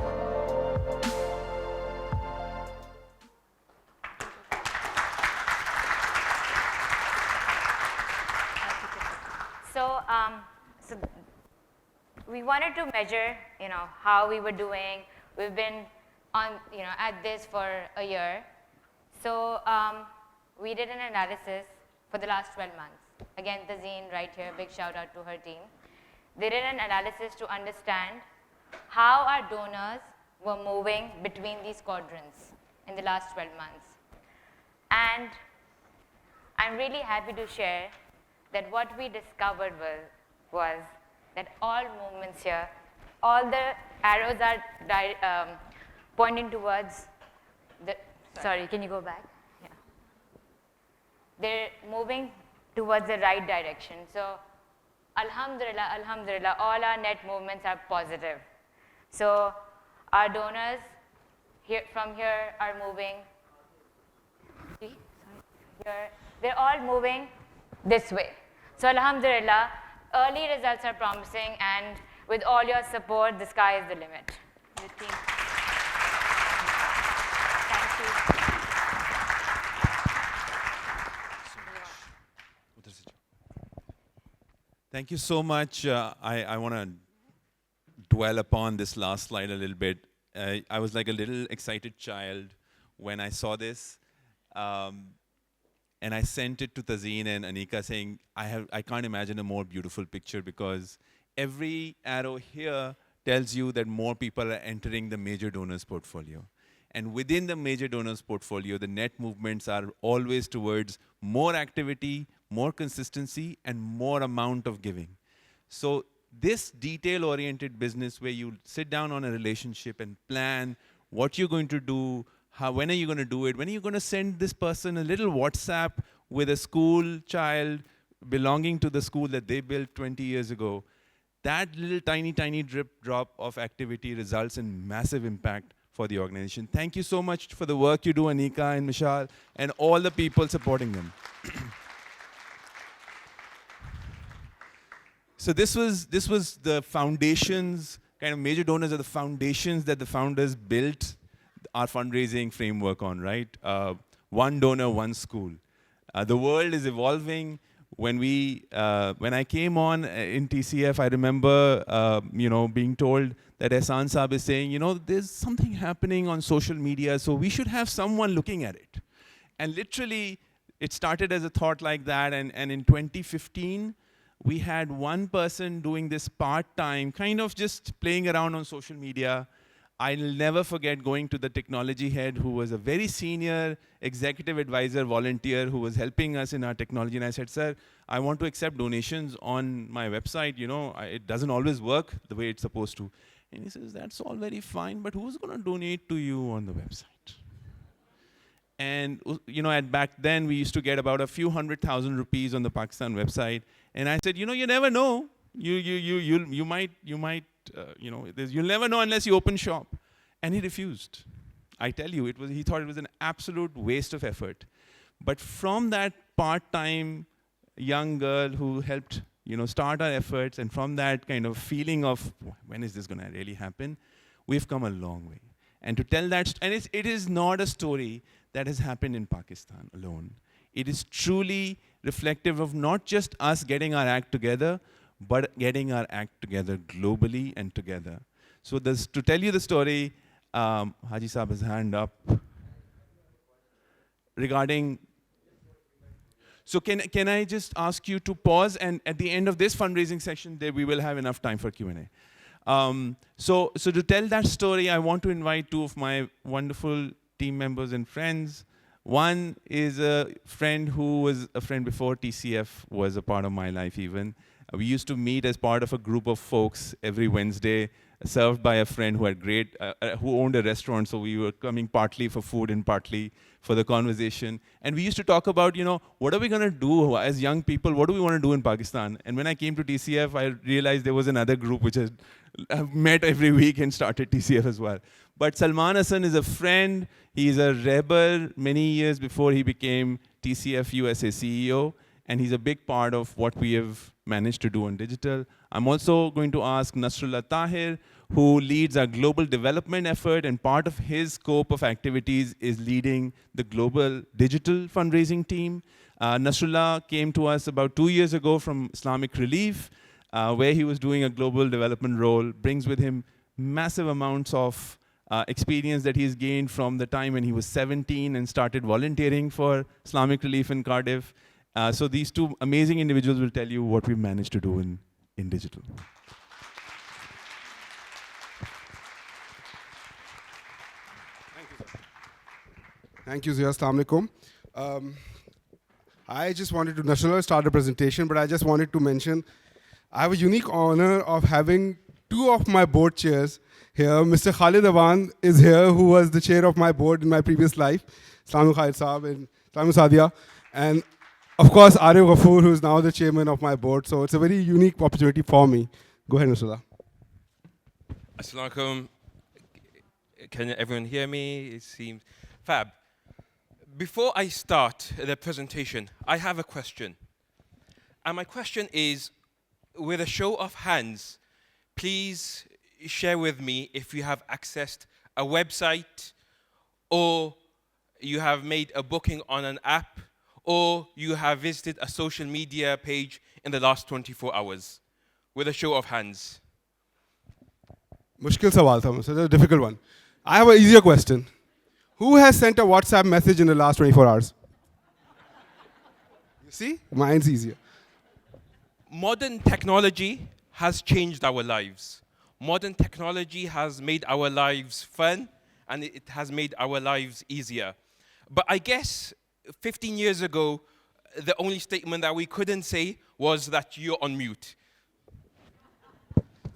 Speaker 4: So we wanted to measure, how we were doing. We've been on, at this for a year. So we did an analysis for the last 12 months. Again, Tazeen right here, big shout out to her team. They did an analysis to understand how our donors were moving between these quadrants in the last 12 months. And I'm really happy to share that what we discovered was that all movements here, all the arrows are pointing towards the, sorry, can you go back? Yeah. They're moving towards the right direction. So, alhamdulillah, alhamdulillah, all our net movements are positive. So, our donors from here are moving, here, they're all moving this way. So alhamdulillah, early results are promising, and with all your support, the sky is the limit. The team. Thank you.
Speaker 2: Thank you so much. I want to dwell upon this last slide a little bit. I was like a little excited child when I saw this. And I sent it to Tazeen and Aniqa saying, I can't imagine a more beautiful picture, because every arrow here tells you that more people are entering the major donors portfolio. And within the major donors portfolio, the net movements are always towards more activity, more consistency, and more amount of giving. So this detail-oriented business where you sit down on a relationship and plan what you're going to do, when are you going to do it, when are you going to send this person a little WhatsApp with a school child belonging to the school that they built 20 years ago. That little tiny, tiny drop of activity results in massive impact for the organization. Thank you so much for the work you do, Aniqa and Mishal, and all the people supporting them. So this was the foundations, kind of major donors are the foundations that the founders built our fundraising framework on, right? One donor, one school. The world is evolving. When I came on in TCF, I remember, being told that Ehsan Saab is saying, there's something happening on social media, so we should have someone looking at it. And literally, it started as a thought like that, and in 2015, we had one person doing this part-time, kind of just playing around on social media. I'll never forget going to the technology head, who was a very senior executive advisor volunteer who was helping us in our technology. And I said, sir, I want to accept donations on my website. It doesn't always work the way it's supposed to. And he says, that's all very fine, but who's going to donate to you on the website? And at back then, we used to get about a few 100,000 rupees on the Pakistan website. And I said, you never know. You might. You'll never know unless you open shop. And he refused. I tell you, he thought it was an absolute waste of effort. But from that part-time young girl who helped, start our efforts, and from that kind of feeling of, when is this going to really happen, we've come a long way. And to tell that, and it is not a story that has happened in Pakistan alone. It is truly reflective of not just us getting our act together, but getting our act together globally and together. So to tell you the story, Haji Saab has hand up regarding. So can I just ask you to pause, and at the end of this fundraising session, we will have enough time for Q&A. So to tell that story, I want to invite two of my wonderful team members and friends. One is a friend who was a friend before TCF was a part of my life even. We used to meet as part of a group of folks every Wednesday, served by a friend who had who owned a restaurant, so we were coming partly for food and partly for the conversation. And we used to talk about, what are we going to do as young people? What do we want to do in Pakistan? And when I came to TCF, I realized there was another group which had met every week and started TCF as well. But Salman Hassan is a friend. He's a rebel many years before he became TCF USA CEO. And he's a big part of what we have managed to do on digital. I'm also going to ask Nasurullah Tahir, who leads our global development effort, and part of his scope of activities is leading the global digital fundraising team. Nasurullah came to us about 2 years ago from Islamic Relief, where he was doing a global development role, brings with him massive amounts of experience that he's gained from the time when he was 17 and started volunteering for Islamic Relief in Cardiff. So these two amazing individuals will tell you what we've managed to do in digital.
Speaker 7: Thank you, Zia. Assalamu alaikum. I just wanted to, Nasurullah start a presentation, but I just wanted to mention, I have a unique honor of having two of my board chairs here. Mr. Khalid Awan is here, who was the chair of my board in my previous life, Islamic Khalid Saab and Islamic Sadia. And of course, Arif Ghafoor, who is now the chairman of my board. So it's a very unique opportunity for me. Go ahead, Nasurullah.
Speaker 8: Assalamu alaikum. Can everyone hear me? It seems fab. Before I start the presentation, I have a question. And my question is, with a show of hands, please share with me if you have accessed a website, or you have made a booking on an app, or you have visited a social media page in the last 24 hours? With a show of hands.
Speaker 7: Mushkil sawal tha, such a difficult one. I have an easier question. Who has sent a WhatsApp message in the last 24 hours? You see? Mine's easier.
Speaker 8: Modern technology has changed our lives. Modern technology has made our lives fun, and it has made our lives easier. But I guess 15 years ago, the only statement that we couldn't say was that you're on mute.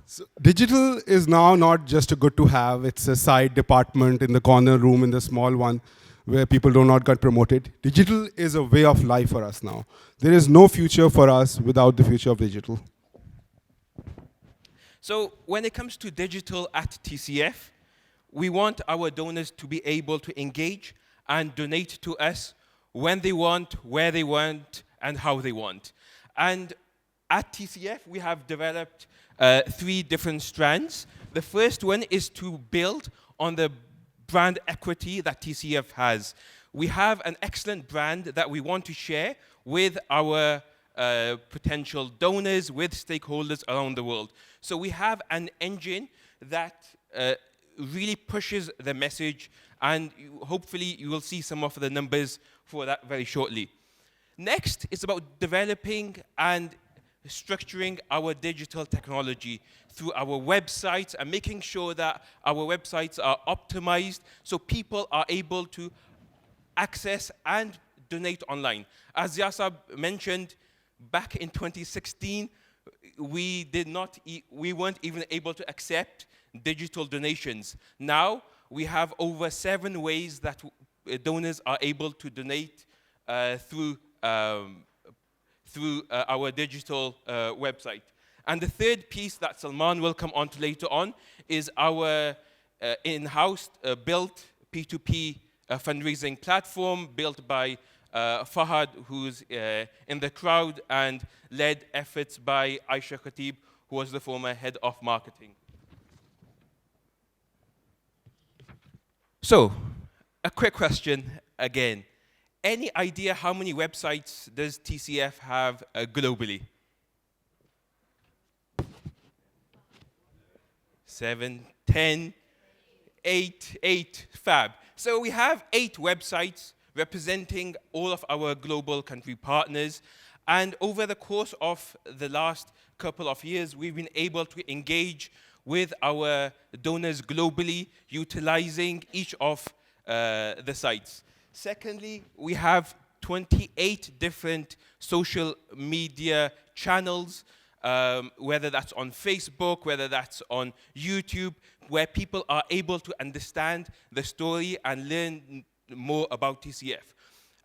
Speaker 7: So digital is now not just a good to have, it's a side department in the corner room, in the small one, where people do not get promoted. Digital is a way of life for us now. There is no future for us without the future of digital.
Speaker 8: So when it comes to digital at TCF, we want our donors to be able to engage and donate to us when they want, where they want, and how they want. And at TCF, we have developed 3 different strands. The first one is to build on the brand equity that TCF has. We have an excellent brand that we want to share with our potential donors, with stakeholders around the world. So we have an engine that really pushes the message, and hopefully you will see some of the numbers for that very shortly. Next, it's about developing and structuring our digital technology through our websites and making sure that our websites are optimized so people are able to access and donate online. As Zia mentioned, back in 2016, we weren't even able to accept digital donations. Now, we have over 7 ways that donors are able to donate through our digital website. And the third piece that Salman will come on to later on is our in-house built P2P fundraising platform built by Fahad, who's in the crowd, and led efforts by Aisha Khatib, who was the former head of marketing. So, a quick question again. Any idea how many websites does TCF have globally? 7, 10, 8, fab. So we have 8 websites representing all of our global country partners. And over the course of the last couple of years, we've been able to engage with our donors globally, utilizing each of the sites. Secondly, we have 28 different social media channels, whether that's on Facebook, whether that's on YouTube, where people are able to understand the story and learn more about TCF.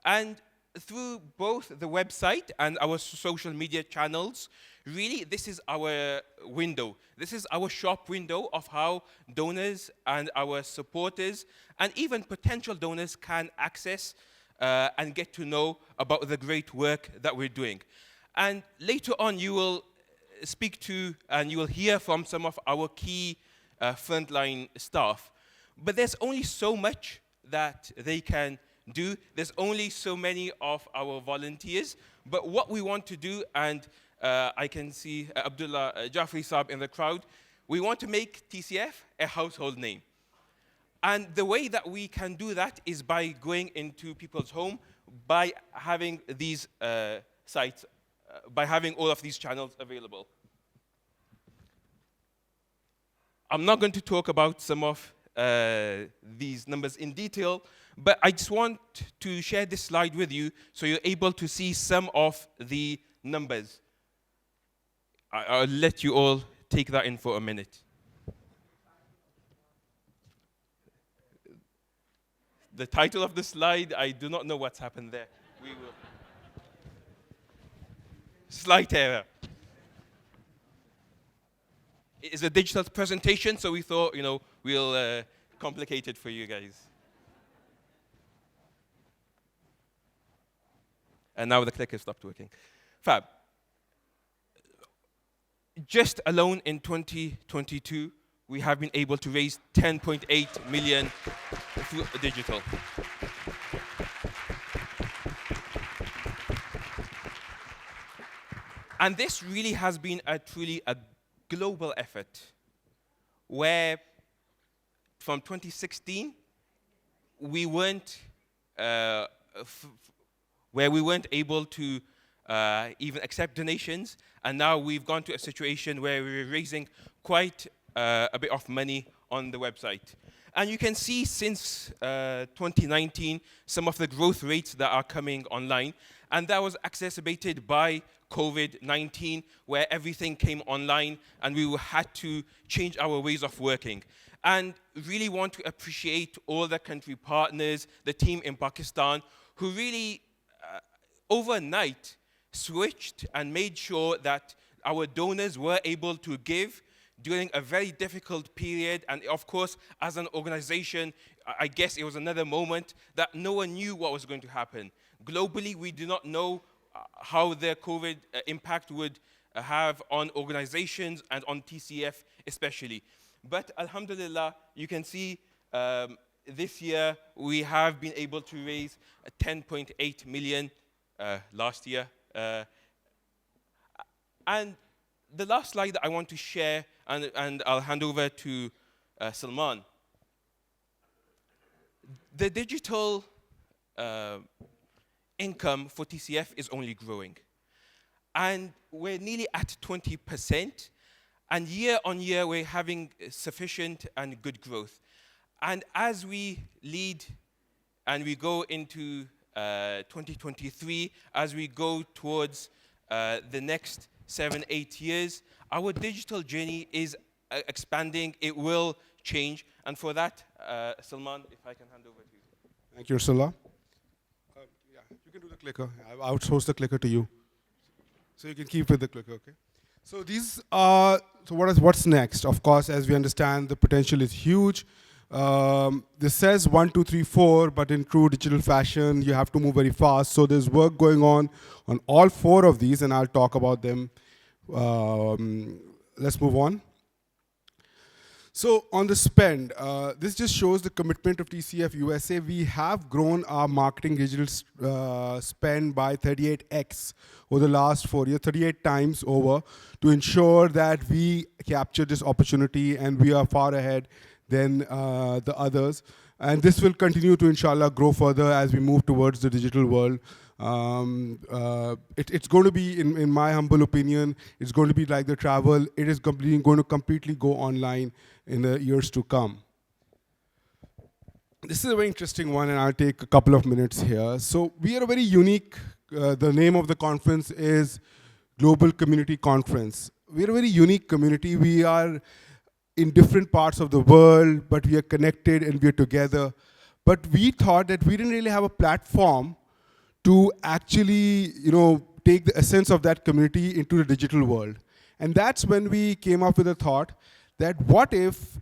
Speaker 8: And through both the website and our social media channels, really, this is our window. This is our shop window of how donors and our supporters and even potential donors can access and get to know about the great work that we're doing. And later on, you will speak to and you will hear from some of our key frontline staff. But there's only so much that they can do. There's only so many of our volunteers. But what we want to do, and I can see Abdullah Jafri Saab in the crowd, we want to make TCF a household name. And the way that we can do that is by going into people's home, by having these sites, by having all of these channels available. I'm not going to talk about some of these numbers in detail, but I just want to share this slide with you so you're able to see some of the numbers. I'll let you all take that in for a minute. The title of the slide, I do not know what's happened there. We will. Slight error. It's a digital presentation, so we thought, we'll complicate it for you guys. And now the clicker stopped working. Fab. Just alone in 2022, we have been able to raise 10.8 million through digital. And this really has been truly a global effort, where from 2016, we weren't able to even accept donations, and now we've gone to a situation where we're raising quite a bit of money on the website. And you can see since 2019 some of the growth rates that are coming online, and that was exacerbated by COVID-19, where everything came online and we had to change our ways of working. And really want to appreciate all the country partners, the team in Pakistan, who really overnight switched and made sure that our donors were able to give during a very difficult period. And of course, as an organization, I guess it was another moment that no one knew what was going to happen. Globally, we do not know how the COVID impact would have on organizations and on TCF especially. But alhamdulillah, you can see this year we have been able to raise 10.8 million last year. And the last slide that I want to share, and I'll hand over to Salman. The digital income for TCF is only growing. And we're nearly at 20%. And year on year, we're having sufficient and good growth. And as we lead and we go into 2023, as we go towards the next 7-8 years, our digital journey is expanding. It will change. And for that, Salman, if I can hand over to you.
Speaker 7: Thank you, Nasurullah. Yeah, you can do the clicker. I'll outsource the clicker to you. So you can keep with the clicker, okay? So these are, so what's next? Of course, as we understand, the potential is huge. This says 1, 2, 3, 4, but in true digital fashion, you have to move very fast. So there's work going on all 4 of these, and I'll talk about them. Let's move on. So on the spend, this just shows the commitment of TCF USA. We have grown our marketing digital spend by 38x over the last 4 years, 38 times over, to ensure that we capture this opportunity and we are far ahead than the others. And this will continue to, inshallah, grow further as we move towards the digital world. It's going to be, in my humble opinion, it's going to be like the travel. It is going to completely go online in the years to come. This is a very interesting one, and I'll take a couple of minutes here. So we are a very unique, the name of the conference is Global Community Conference. We are a very unique community. We are in different parts of the world, but we are connected and we are together. But we thought that we didn't really have a platform to actually, take the essence of that community into the digital world. And that's when we came up with a thought that what if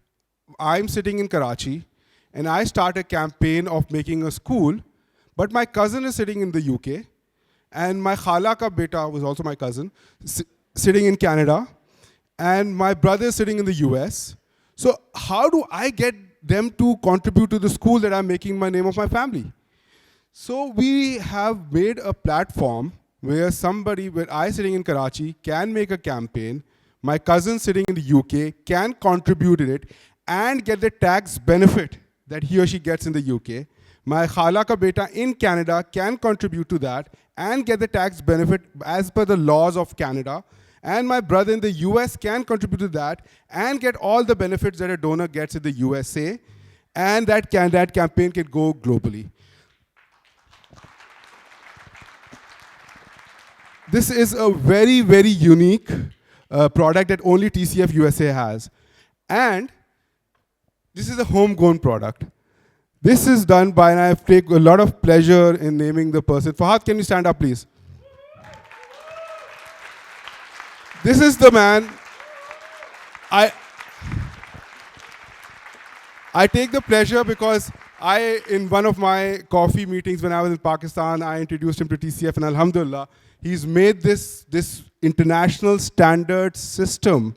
Speaker 7: I'm sitting in Karachi and I start a campaign of making a school, but my cousin is sitting in the UK, and my khala ka beta was also my cousin, sitting in Canada, and my brother is sitting in the US. So how do I get them to contribute to the school that I'm making my name of my family? So we have made a platform where I sitting in Karachi can make a campaign, my cousin sitting in the UK can contribute in it and get the tax benefit that he or she gets in the UK. My khala ka beta in Canada can contribute to that and get the tax benefit as per the laws of Canada. And my brother in the US can contribute to that and get all the benefits that a donor gets in the USA. And that campaign can go globally. This is a very, very unique product that only TCF USA has. And this is a homegrown product. This is done by, and I take a lot of pleasure in naming the person. Fahad, can you stand up, please? This is the man. I take the pleasure because in one of my coffee meetings when I was in Pakistan, I introduced him to TCF, and alhamdulillah, he's made this international standard system.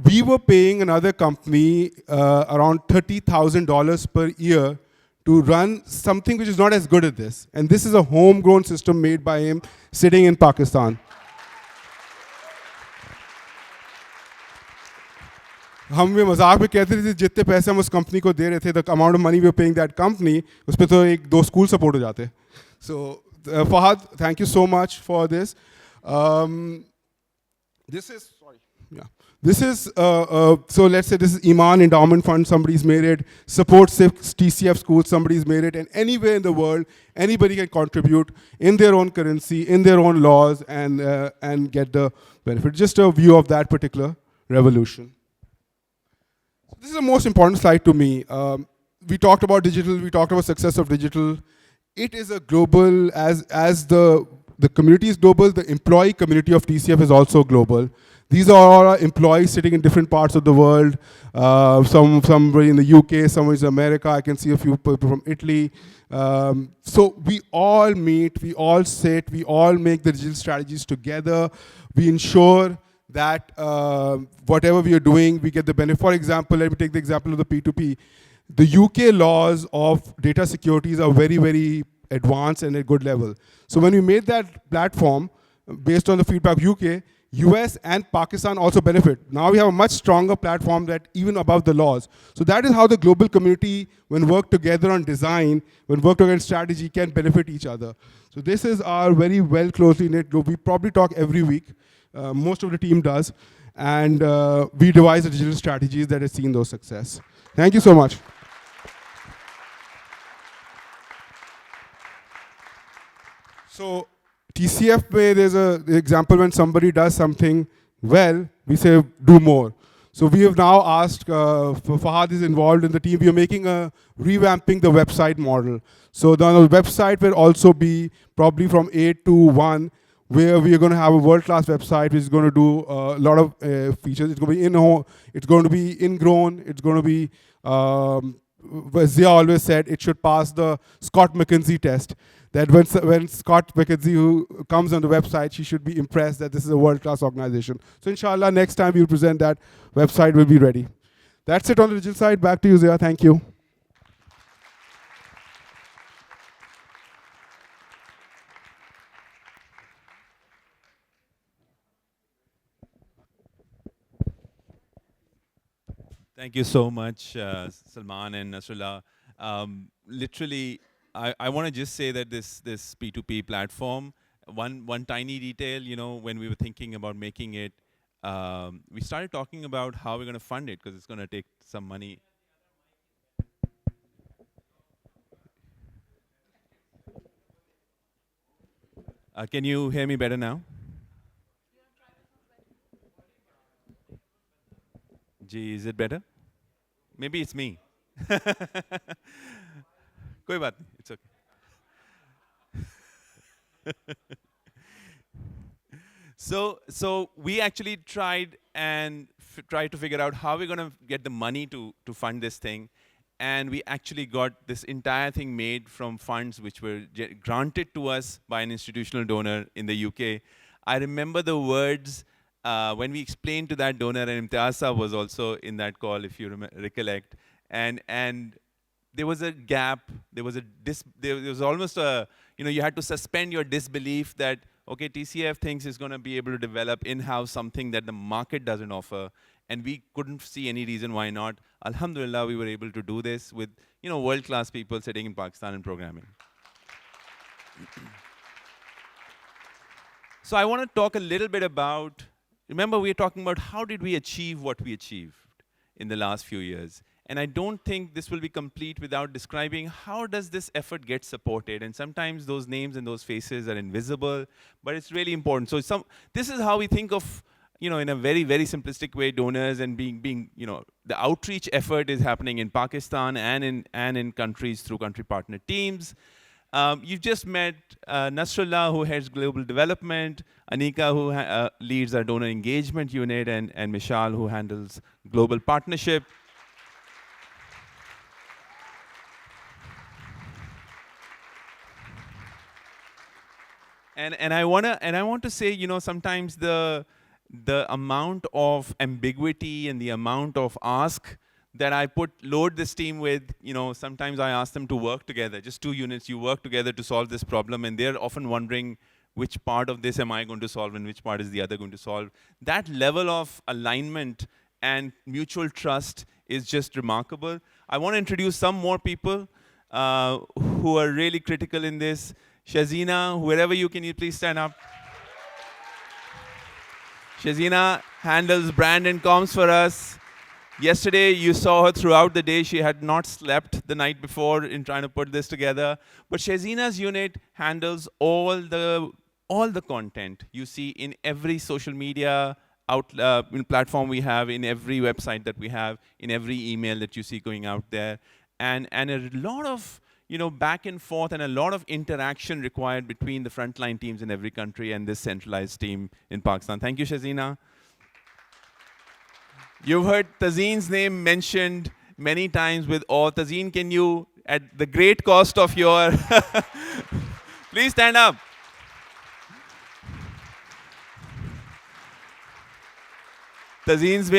Speaker 7: We were paying another company around $30,000 per year to run something which is not as good as this. And this is a homegrown system made by him sitting in Pakistan. हम ये मजाक में कहते थे जितने पैसे हम उस कंपनी को दे रहे थे, the amount of money we were paying that company, उस पे तो एक 2 स्कूल सपोर्ट हो जाते. So Fahad, thank you so much for this. This is, sorry, yeah. This is, so let's say this is Iman Endowment Fund, somebody's made it, support TCF schools, somebody's made it, and anywhere in the world, anybody can contribute in their own currency, in their own laws, and get the benefit. Just a view of that particular revolution. This is the most important slide to me. We talked about digital, we talked about success of digital. It is a global, as the community is global, the employee community of TCF is also global. These are all our employees sitting in different parts of the world. Somebody in the UK, somebody in America. I can see a few people from Italy. So we all meet, we all sit, we all make the digital strategies together. We ensure that whatever we are doing, we get the benefit. For example, let me take the example of the P2P. The UK laws of data securities are very, very advanced and at a good level. So when we made that platform, based on the feedback of UK, US and Pakistan also benefit. Now we have a much stronger platform that even above the laws. So that is how the global community, when work together on design, when work together on strategy, can benefit each other. So this is our very well closely knit group. We probably talk every week. Most of the team does. And we devise the digital strategies that have seen those success. Thank you so much. So TCF way, there's an example when somebody does something well, we say do more. So we have now asked, Fahad is involved in the team, we are making revamping the website model. So the website will also be probably from 8 to 1, where we are going to have a world-class website which is going to do a lot of features. It's going to be in-home, it's going to be ingrown, it's going to be, Zia always said, it should pass the Scott McKinsey test. That when Scott McKinsey who comes on the website, she should be impressed that this is a world-class organization. So inshallah, next time we'll present that, website will be ready. That's it on the digital side. Back to you, Zia. Thank you.
Speaker 2: Thank you so much, Salman and Nasurullah. Literally, I want to just say that this P2P platform, one tiny detail, you know, when we were thinking about making it, we started talking about how we're going to fund it, because it's going to take some money. Can you hear me better now? Gee, is it better? Maybe it's me. Koi baat nahi, it's okay. So we actually tried to figure out how we're going to get the money to fund this thing. And we actually got this entire thing made from funds which were granted to us by an institutional donor in the UK. I remember the words when we explained to that donor, and Imtiaz Saab was also in that call, if you recollect. And there was a gap. There was almost a, you know, you had to suspend your disbelief that, okay, TCF thinks it's going to be able to develop in-house something that the market doesn't offer. And we couldn't see any reason why not. Alhamdulillah, we were able to do this with, you know, world-class people sitting in Pakistan and programming. So I want to talk a little bit about, remember we were talking about how did we achieve what we achieved in the last few years. And I don't think this will be complete without describing how does this effort get supported. And sometimes those names and those faces are invisible, but it's really important. So this is how we think of, you know, in a very, very simplistic way, donors and being, you know, the outreach effort is happening in Pakistan and in countries through country partner teams. You've just met Nasurullah, who heads global development, Aniqa, who leads our donor engagement unit, and Mishal, who handles global partnership. And I want to say, you know, sometimes the amount of ambiguity and the amount of ask that I load this team with, you know, sometimes I ask them to work together, just 2 units, you work together to solve this problem, and they're often wondering which part of this am I going to solve and which part is the other going to solve. That level of alignment and mutual trust is just remarkable. I want to introduce some more people who are really critical in this. Shazina, wherever you can, you please stand up. Shazina handles brand and comms for us. Yesterday, you saw her throughout the day. She had not slept the night before in trying to put this together. But Shazina's unit handles all the content you see in every social media platform we have, in every website that we have, in every email that you see going out there. And a lot of back and forth and a lot of interaction required between the frontline teams in every country and this centralized team in Pakistan. Thank you, Shazina. You've heard Tazeen's name mentioned many times with awe. Tazeen, can you, at the great cost of your... Please stand up. Tazeen's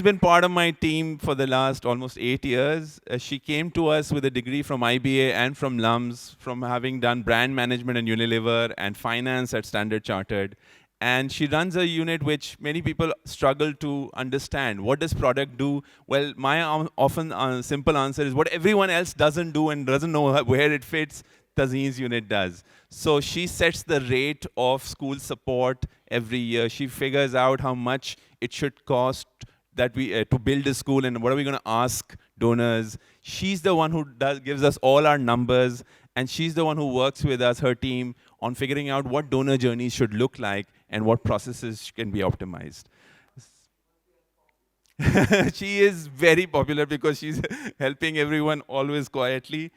Speaker 2: been part of my team for the last almost 8 years. She came to us with a degree from IBA and from LUMS, from having done brand management at Unilever and finance at Standard Chartered. And she runs a unit which many people struggle to understand. What does product do? Well, my often simple answer is what everyone else doesn't do and doesn't know where it fits, Tazeen's unit does. So she sets the rate of school support every year. She figures out how much it should cost that to build a school and what are we going to ask donors. She's the one who gives us all our numbers, and she's the one who works with us, her team, on figuring out what donor journeys should look like and what processes can be optimized. She is very popular because she's helping everyone always quietly.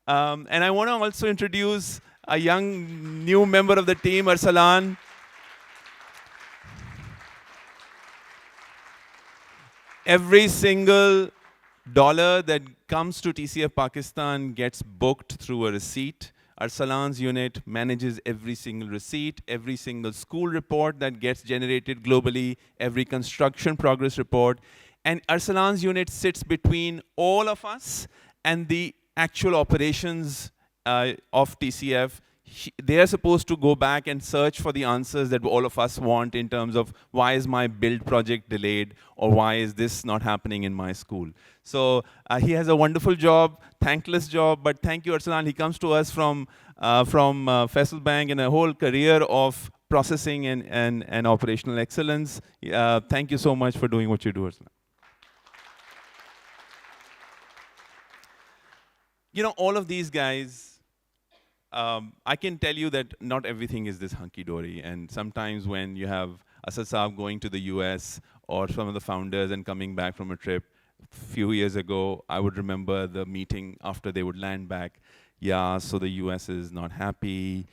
Speaker 2: And I want to also introduce a young new member of the team, Arsalan. Every single dollar that comes to TCF Pakistan gets booked through a receipt. Arsalan's unit manages every single receipt, every single school report that gets generated globally, every construction progress report. And Arsalan's unit sits between all of us and the actual operations of TCF. They are supposed to go back and search for the answers that all of us want in terms of why is my build project delayed or why is this not happening in my school. So he has a wonderful job, thankless job, but thank you, Arsalan. He comes to us from Faisal Bank and a whole career of processing and operational excellence. Thank you so much for doing what you do, Arsalan. All of these guys, I can tell you that not everything is this hunky-dory. And sometimes when you have Asad Saab going to the US or some of the founders and coming back from a trip, a few years ago, I would remember the meeting after they would land back. Yeah, so the US is not happy.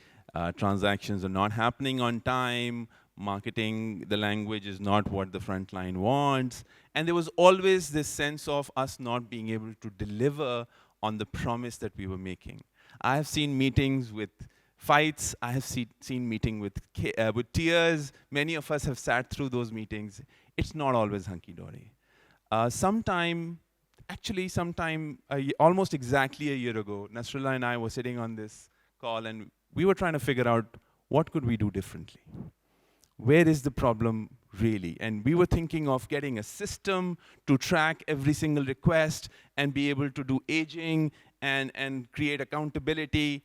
Speaker 2: Transactions are not happening on time. Marketing, the language is not what the front line wants. And there was always this sense of us not being able to deliver on the promise that we were making. I have seen meetings with fights. I have seen meetings with tears. Many of us have sat through those meetings. It's not always hunky-dory. Sometime, almost exactly a year ago, Nasurullah and I were sitting on this call, and we were trying to figure out what could we do differently. Where is the problem really? And we were thinking of getting a system to track every single request and be able to do aging and create accountability.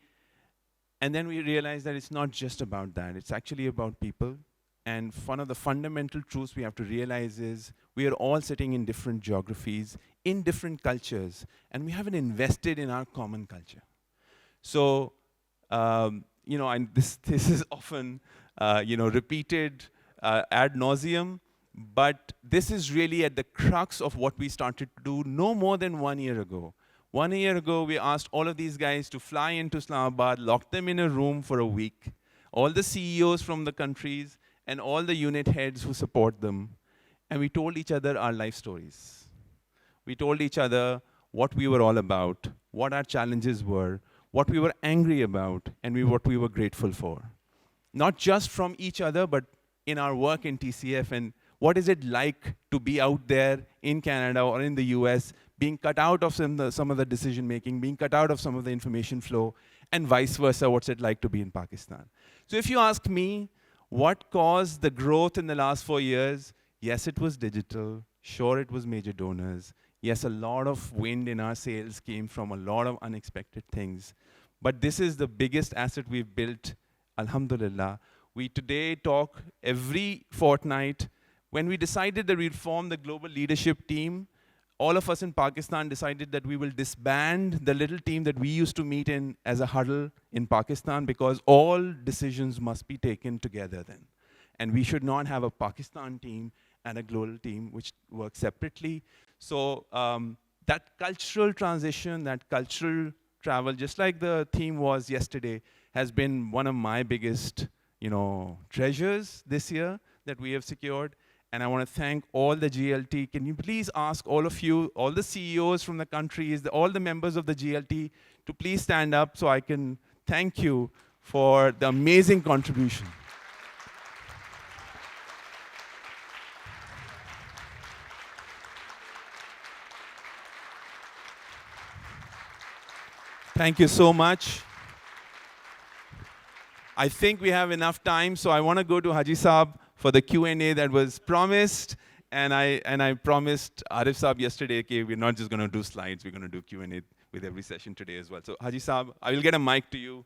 Speaker 2: And then we realized that it's not just about that. It's actually about people. And one of the fundamental truths we have to realize is we are all sitting in different geographies, in different cultures, and we haven't invested in our common culture. So, this is often repeated ad nauseum, but this is really at the crux of what we started to do no more than 1 year ago. 1 year ago, we asked all of these guys to fly into Islamabad, lock them in a room for a week, all the CEOs from the countries, and all the unit heads who support them, and we told each other our life stories. We told each other what we were all about, what our challenges were, what we were angry about, and what we were grateful for. Not just from each other, but in our work in TCF, and what is it like to be out there in Canada or in the US, being cut out of some of the decision making, being cut out of some of the information flow, and vice versa, what's it like to be in Pakistan. So if you ask me, what caused the growth in the last 4 years? Yes, it was digital. Sure, it was major donors. Yes, a lot of wind in our sails came from a lot of unexpected things. But this is the biggest asset we've built, alhamdulillah. We today talk every fortnight. When we decided that we'd form the global leadership team, all of us in Pakistan decided that we will disband the little team that we used to meet in as a huddle in Pakistan, because all decisions must be taken together then. And we should not have a Pakistan team and a global team which work separately. So that cultural transition, that cultural travel, just like the theme was yesterday, has been one of my biggest treasures this year that we have secured. And I want to thank all the GLT. Can you please ask all of you, all the CEOs from the countries, all the members of the GLT, to please stand up so I can thank you for the amazing contribution. Thank you so much. I think we have enough time, so I want to go to Haji Saab for the Q&A that was promised. And I promised Arif Saab yesterday, okay, we're not just going to do slides, we're going to do Q&A with every session today as well. So Haji Saab, I will get a mic to you.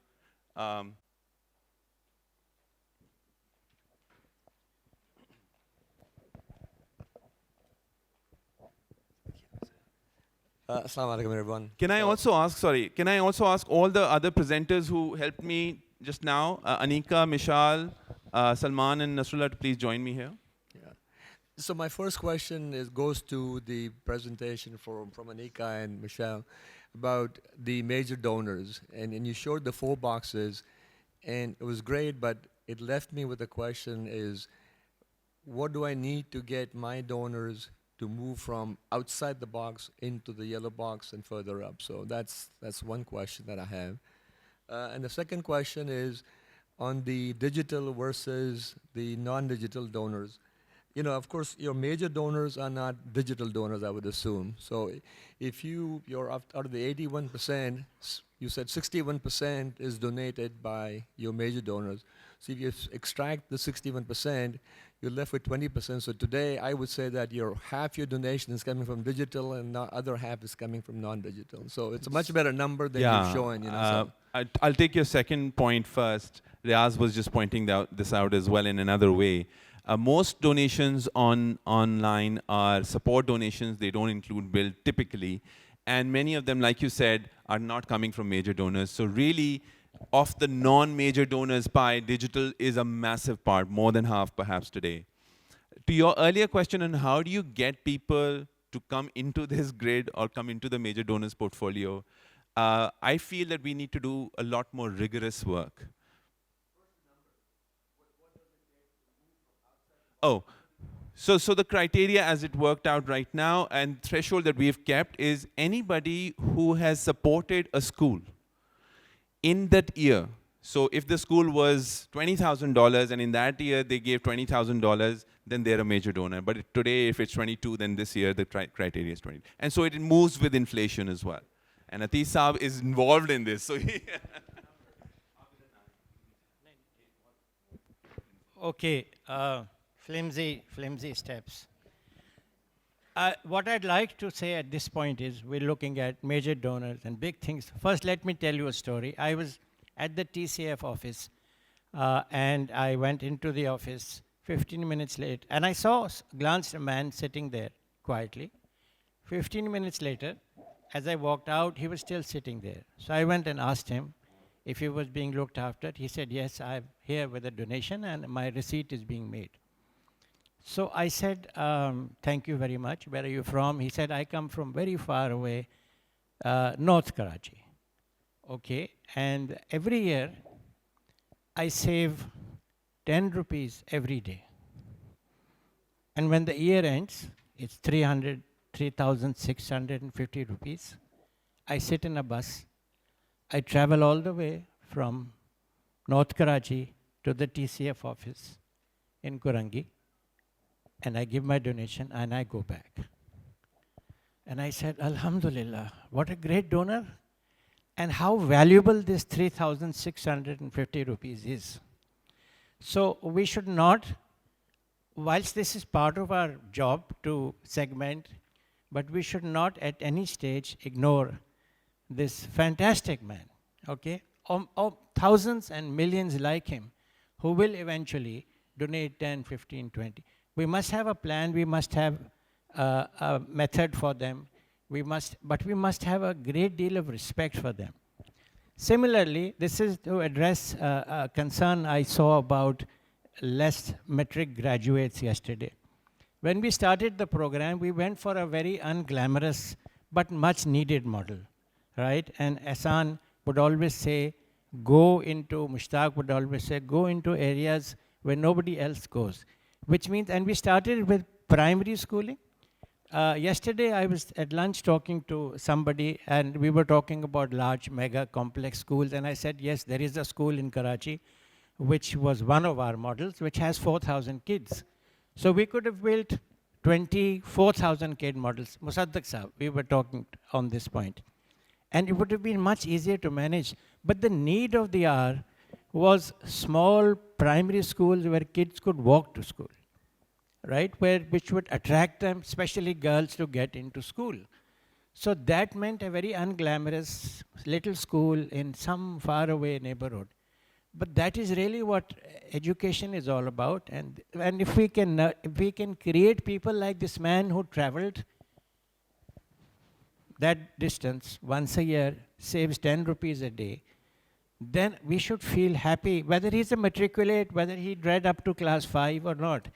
Speaker 9: Assalamu alaikum, everyone.
Speaker 2: Can I also ask all the other presenters who helped me just now, Aniqa, Mishal, Salman, and Nasurullah, to please join me here.
Speaker 9: Yeah. So my first question goes to the presentation from Aniqa and Mishal about the major donors. And you showed the 4 boxes, and it was great, but it left me with a question is, what do I need to get my donors to move from outside the box into the yellow box and further up? So that's one question that I have. And the second question is on the digital versus the non-digital donors. Of course, your major donors are not digital donors, I would assume. So if you're out of the 81%, you said 61% is donated by your major donors. So if you extract the 61%, you're left with 20%. So today, I would say that half your donation is coming from digital and the other half is coming from non-digital. So it's a much better number than you've shown.
Speaker 2: I'll take your second point first. Riaz was just pointing this out as well in another way. Most donations online are support donations. They don't include build typically. And many of them, like you said, are not coming from major donors. So really, of the non-major donors pie, digital is a massive part, more than half perhaps today. To your earlier question on how do you get people to come into this grid or come into the major donors portfolio, I feel that we need to do a lot more rigorous work. Oh, so the criteria as it worked out right now and threshold that we've kept is anybody who has supported a school in that year. So if the school was $20,000 and in that year they gave $20,000, then they're a major donor. But today, if it's 22, then this year the criteria is 20. And so it moves with inflation as well. And Atiq Saab is involved in this. So
Speaker 3: Okay, flimsy steps. What I'd like to say at this point is we're looking at major donors and big things. First, let me tell you a story. I was at the TCF office, and I went into the office 15 minutes late, and I glanced a man sitting there quietly. 15 minutes later, as I walked out, he was still sitting there. So I went and asked him if he was being looked after. He said, yes, I'm here with a donation, and my receipt is being made. So I said, thank you very much. Where are you from? He said, I come from very far away, North Karachi. Okay, and every year, I save 10 rupees every day. And when the year ends, it's 3,650 rupees. I sit in a bus. I travel all the way from North Karachi to the TCF office in Kurangi. And I give my donation and I go back. And I said, Alhamdulillah, what a great donor. And how valuable this 3,650 rupees is. So we should not whilst this is part of our job to segment, but we should not at any stage ignore this fantastic man, okay? Thousands and millions like him who will eventually donate 10, 15, 20. We must have a plan, we must have a method for them, but we must have a great deal of respect for them. Similarly, this is to address a concern I saw about less metric graduates yesterday. When we started the program, we went for a very unglamorous but much needed model, right? And Ahsan would always say, Mushtaq would always say, go into areas where nobody else goes. Which means, and we started with primary schooling. Yesterday, I was at lunch talking to somebody, and we were talking about large, mega, complex schools. And I said, yes, there is a school in Karachi, which was one of our models, which has 4,000 kids. So we could have built 24,000 kid models. Musaddaq Sahab, we were talking on this point. And it would have been much easier to manage. But the need of the hour was small primary schools where kids could walk to school, right? Which would attract them, especially girls, to get into school. So that meant a very unglamorous little school in some faraway neighborhood. But that is really what education is all about. And if we can create people like this man who traveled that distance once a year, saves 10 rupees a day, then we should feel happy, whether he's a matriculate, whether he read up to class 5 or not.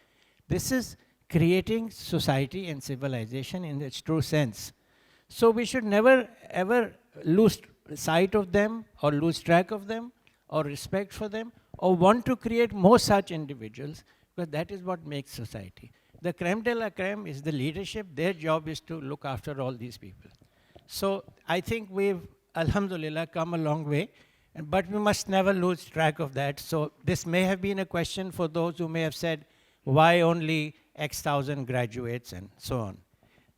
Speaker 3: This is creating society and civilization in its true sense. So we should never, ever lose sight of them or lose track of them or respect for them or want to create more such individuals, because that is what makes society. The creme de la creme is the leadership. Their job is to look after all these people. So I think we've, alhamdulillah, come a long way, but we must never lose track of that. So this may have been a question for those who may have said, why only X thousand graduates and so on.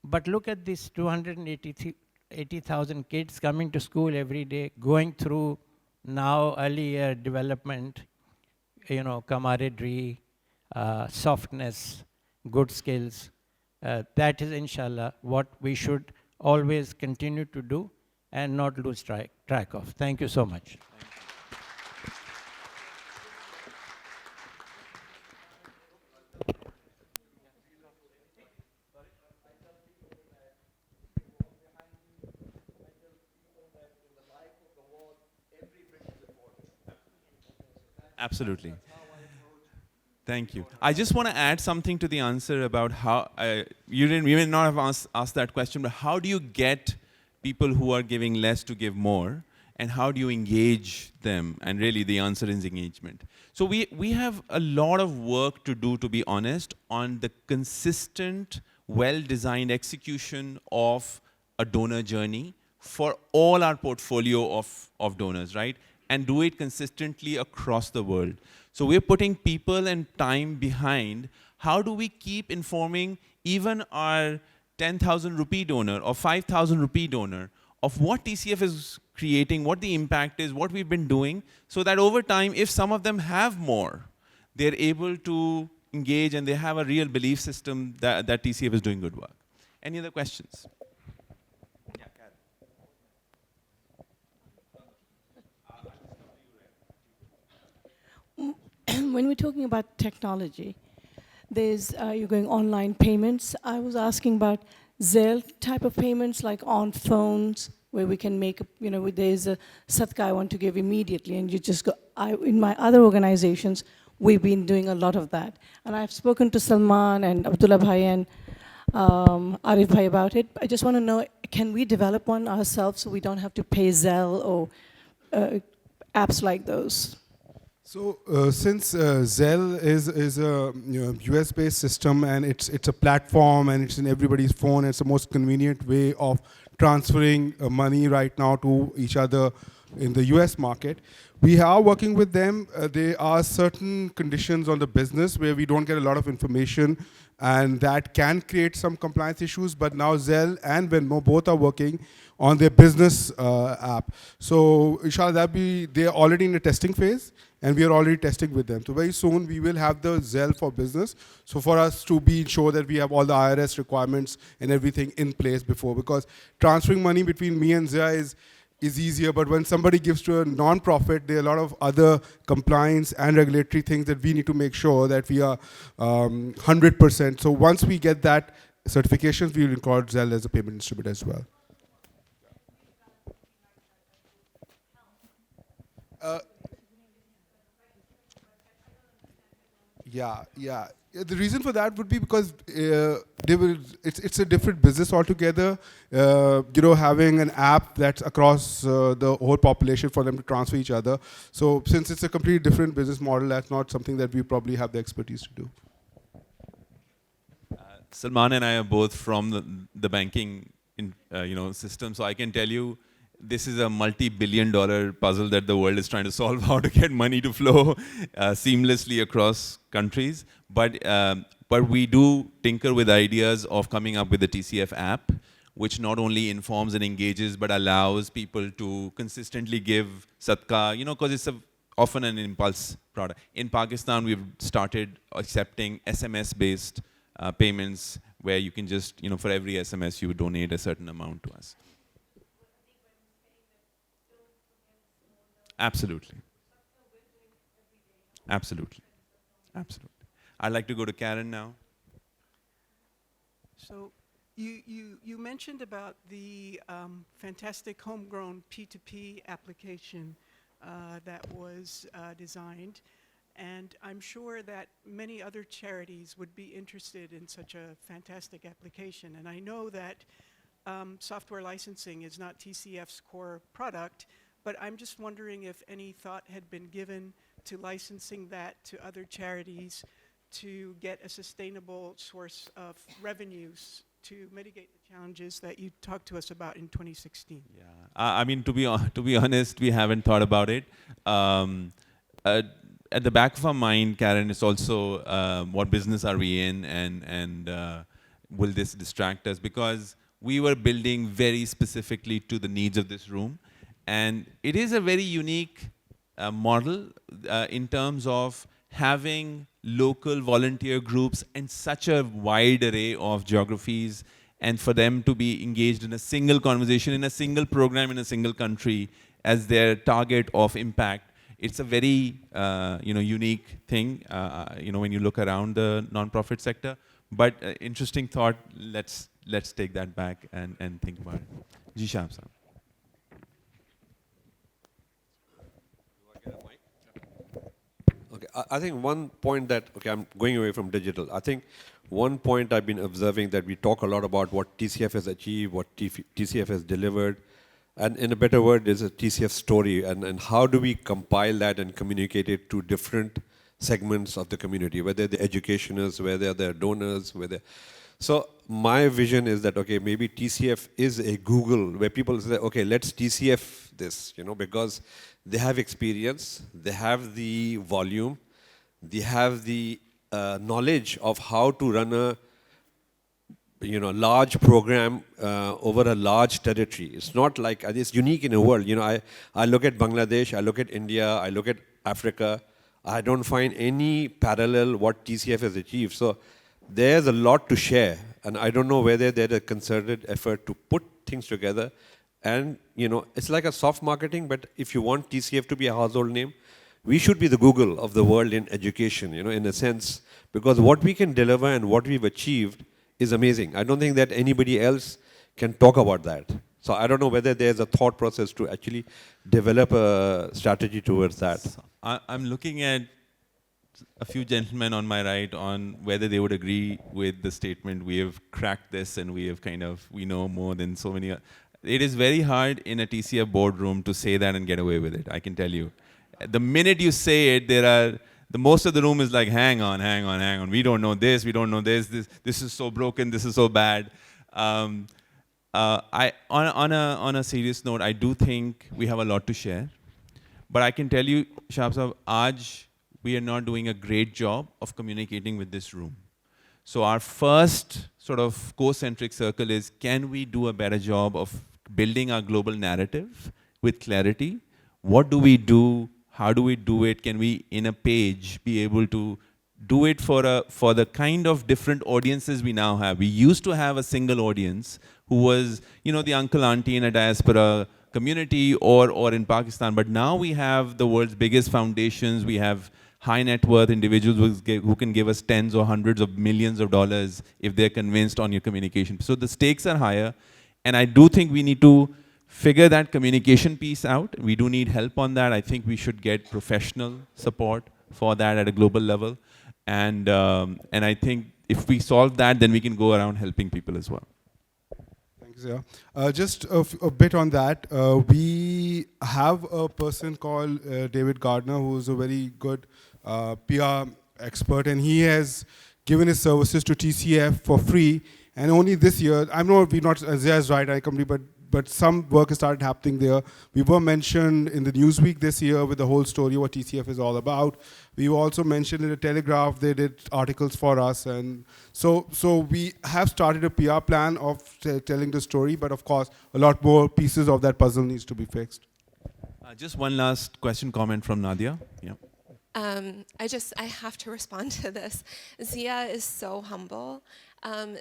Speaker 3: But look at these 280,000 kids coming to school every day, going through now early year development, camaraderie, softness, good skills. That is, inshallah, what we should always continue to do and not lose track of. Thank you so much.
Speaker 2: Absolutely. Thank you. I just want to add something to the answer about how, you may not have asked that question, but how do you get people who are giving less to give more? And how do you engage them? And really the answer is engagement. So we have a lot of work to do, to be honest, on the consistent, well-designed execution of a donor journey for all our portfolio of donors, right? And do it consistently across the world. So we're putting people and time behind how do we keep informing even our 10,000 rupee donor or 5,000 rupee donor of what TCF is creating, what the impact is, what we've been doing, so that over time, if some of them have more, they're able to engage and they have a real belief system that TCF is doing good work. Any other questions?
Speaker 10: When we're talking about technology, there's, you're going online payments. I was asking about Zelle type of payments, like on phones, where we can make, there's a sadaqah I want to give immediately, and you just go. In my other organizations, we've been doing a lot of that. And I've spoken to Salman and Abdullah Bhai and Arif Bhai about it. I just want to know, can we develop one ourselves so we don't have to pay Zelle or apps like those?
Speaker 7: So since Zelle is a US-based system, and it's a platform, and it's in everybody's phone, it's the most convenient way of transferring money right now to each other in the US market. We are working with them. There are certain conditions on the business where we don't get a lot of information, and that can create some compliance issues. But now Zelle and Venmo both are working on their business app. So inshallah, they're already in the testing phase, and we are already testing with them. So very soon we will have the Zelle for business. So for us to be sure that we have all the IRS requirements and everything in place before, because transferring money between me and Zia is easier, but when somebody gives to a non-profit, there are a lot of other compliance and regulatory things that we need to make sure that we are 100%. So once we get that certifications, we will include Zelle as a payment instrument as well. Yeah. The reason for that would be because it's a different business altogether. Having an app that's across the whole population for them to transfer each other. So since it's a completely different business model, that's not something that we probably have the expertise to do.
Speaker 2: Salman and I are both from the banking system, so I can tell you this is a multi-billion-dollar puzzle that the world is trying to solve, how to get money to flow seamlessly across countries. But we do tinker with ideas of coming up with a TCF app, which not only informs and engages, but allows people to consistently give sadqa, because it's often an impulse product. In Pakistan, we've started accepting SMS-based payments, where you can just, for every SMS, you would donate a certain amount to us. Absolutely. I'd like to go to Karen now.
Speaker 11: So you mentioned about the fantastic homegrown P2P application that was designed, and I'm sure that many other charities would be interested in such a fantastic application. And I know that software licensing is not TCF's core product, but I'm just wondering if any thought had been given to licensing that to other charities to get a sustainable source of revenues to mitigate the challenges that you talked to us about in 2016.
Speaker 2: Yeah, I mean, to be honest, we haven't thought about it. At the back of our mind, Karen, is also what business are we in, and will this distract us? Because we were building very specifically to the needs of this room. And it is a very unique model in terms of having local volunteer groups and such a wide array of geographies, and for them to be engaged in a single conversation, in a single program, in a single country as their target of impact. It's a very unique thing when you look around the nonprofit sector. But interesting thought. Let's take that back and think about it. Jisham sir.
Speaker 12: Okay, I think one point that, I'm going away from digital. I think one point I've been observing that we talk a lot about what TCF has achieved, what TCF has delivered, and in a better word is a TCF story, and how do we compile that and communicate it to different segments of the community, whether they're educationers, whether they're donors, So my vision is that, maybe TCF is a Google where people say, let's TCF this, because they have experience, they have the volume, they have the knowledge of how to run a large program over a large territory. It's not like, it's unique in the world. I look at Bangladesh, I look at India, I look at Africa, I don't find any parallel what TCF has achieved. So there's a lot to share, and I don't know whether there's a concerted effort to put things together. And, it's like a soft marketing, but if you want TCF to be a household name, we should be the Google of the world in education, in a sense, because what we can deliver and what we've achieved is amazing. I don't think that anybody else can talk about that. So I don't know whether there's a thought process to actually develop a strategy towards that.
Speaker 2: I'm looking at a few gentlemen on my right on whether they would agree with the statement, we have cracked this and we know more than so many. It is very hard in a TCF boardroom to say that and get away with it, I can tell you. The minute you say it, the most of the room is like, hang on. We don't know this, this is so broken, this is so bad. On a serious note, I do think we have a lot to share. But I can tell you, Shahab Sahab, Aaj we are not doing a great job of communicating with this room. So our first sort of co-centric circle is, can we do a better job of building our global narrative with clarity? What do we do? how do we do it? Can we, in a page, be able to do it for the kind of different audiences we now have? We used to have a single audience who was, the uncle, auntie in a diaspora community or in Pakistan. But now we have the world's biggest foundations. We have high net worth individuals who can give us tens or hundreds of millions of dollars if they're convinced on your communication. So the stakes are higher. And I do think we need to figure that communication piece out. We do need help on that. I think we should get professional support for that at a global level. And I think if we solve that, then we can go around helping people as well.
Speaker 7: Thank you, Zia. Just a bit on that. We have a person called David Gardner, who is a very good PR expert, and he has given his services to TCF for free. And only this year, I know Zia is right, I completely, but some work has started happening there. We were mentioned in the Newsweek this year with the whole story what TCF is all about. We were also mentioned in the Telegraph. They did articles for us, and so we have started a PR plan of telling the story. But of course, a lot more pieces of that puzzle needs to be fixed.
Speaker 2: Just one last comment from Nadia. Yeah.
Speaker 13: I have to respond to this. Zia is so humble.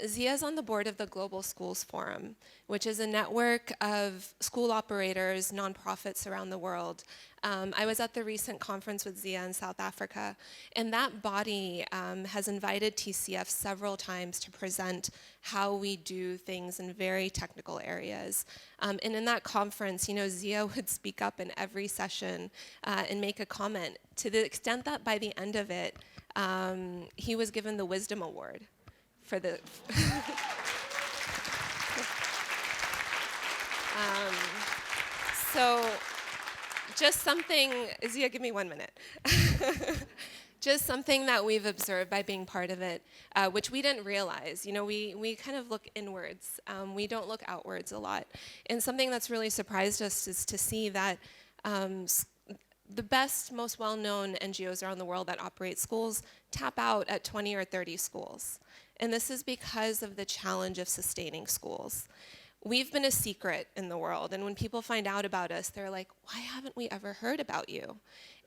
Speaker 13: Zia is on the board of the Global Schools Forum, which is a network of school operators, nonprofits around the world. I was at the recent conference with Zia in South Africa, and that body has invited TCF several times to present how we do things in very technical areas. And in that conference, Zia would speak up in every session and make a comment, to the extent that by the end of it, he was given the Wisdom Award. For the so just something, Zia, give me 1 minute. Just something that we've observed by being part of it, which we didn't realize. We kind of look inwards. We don't look outwards a lot. And something that's really surprised us is to see that the best, most well-known NGOs around the world that operate schools tap out at 20 or 30 schools. And this is because of the challenge of sustaining schools. We've been a secret in the world, and when people find out about us, they're like, why haven't we ever heard about you?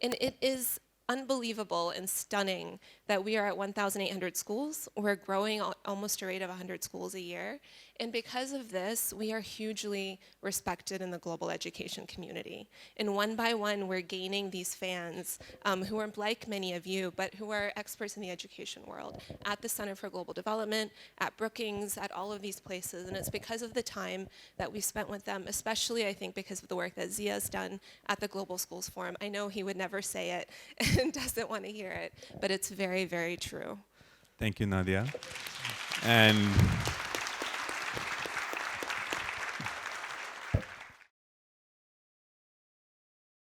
Speaker 13: And it is unbelievable and stunning that we are at 1,800 schools. We're growing almost a rate of 100 schools a year. And because of this, we are hugely respected in the global education community. And one by one, we're gaining these fans who are like many of you, but who are experts in the education world, at the Center for Global Development, at Brookings, at all of these places. And it's because of the time that we've spent with them, especially, I think, because of the work that Zia's done at the Global Schools Forum. I know he would never say it and doesn't want to hear it, but it's very, very true.
Speaker 2: Thank you, Nadia. And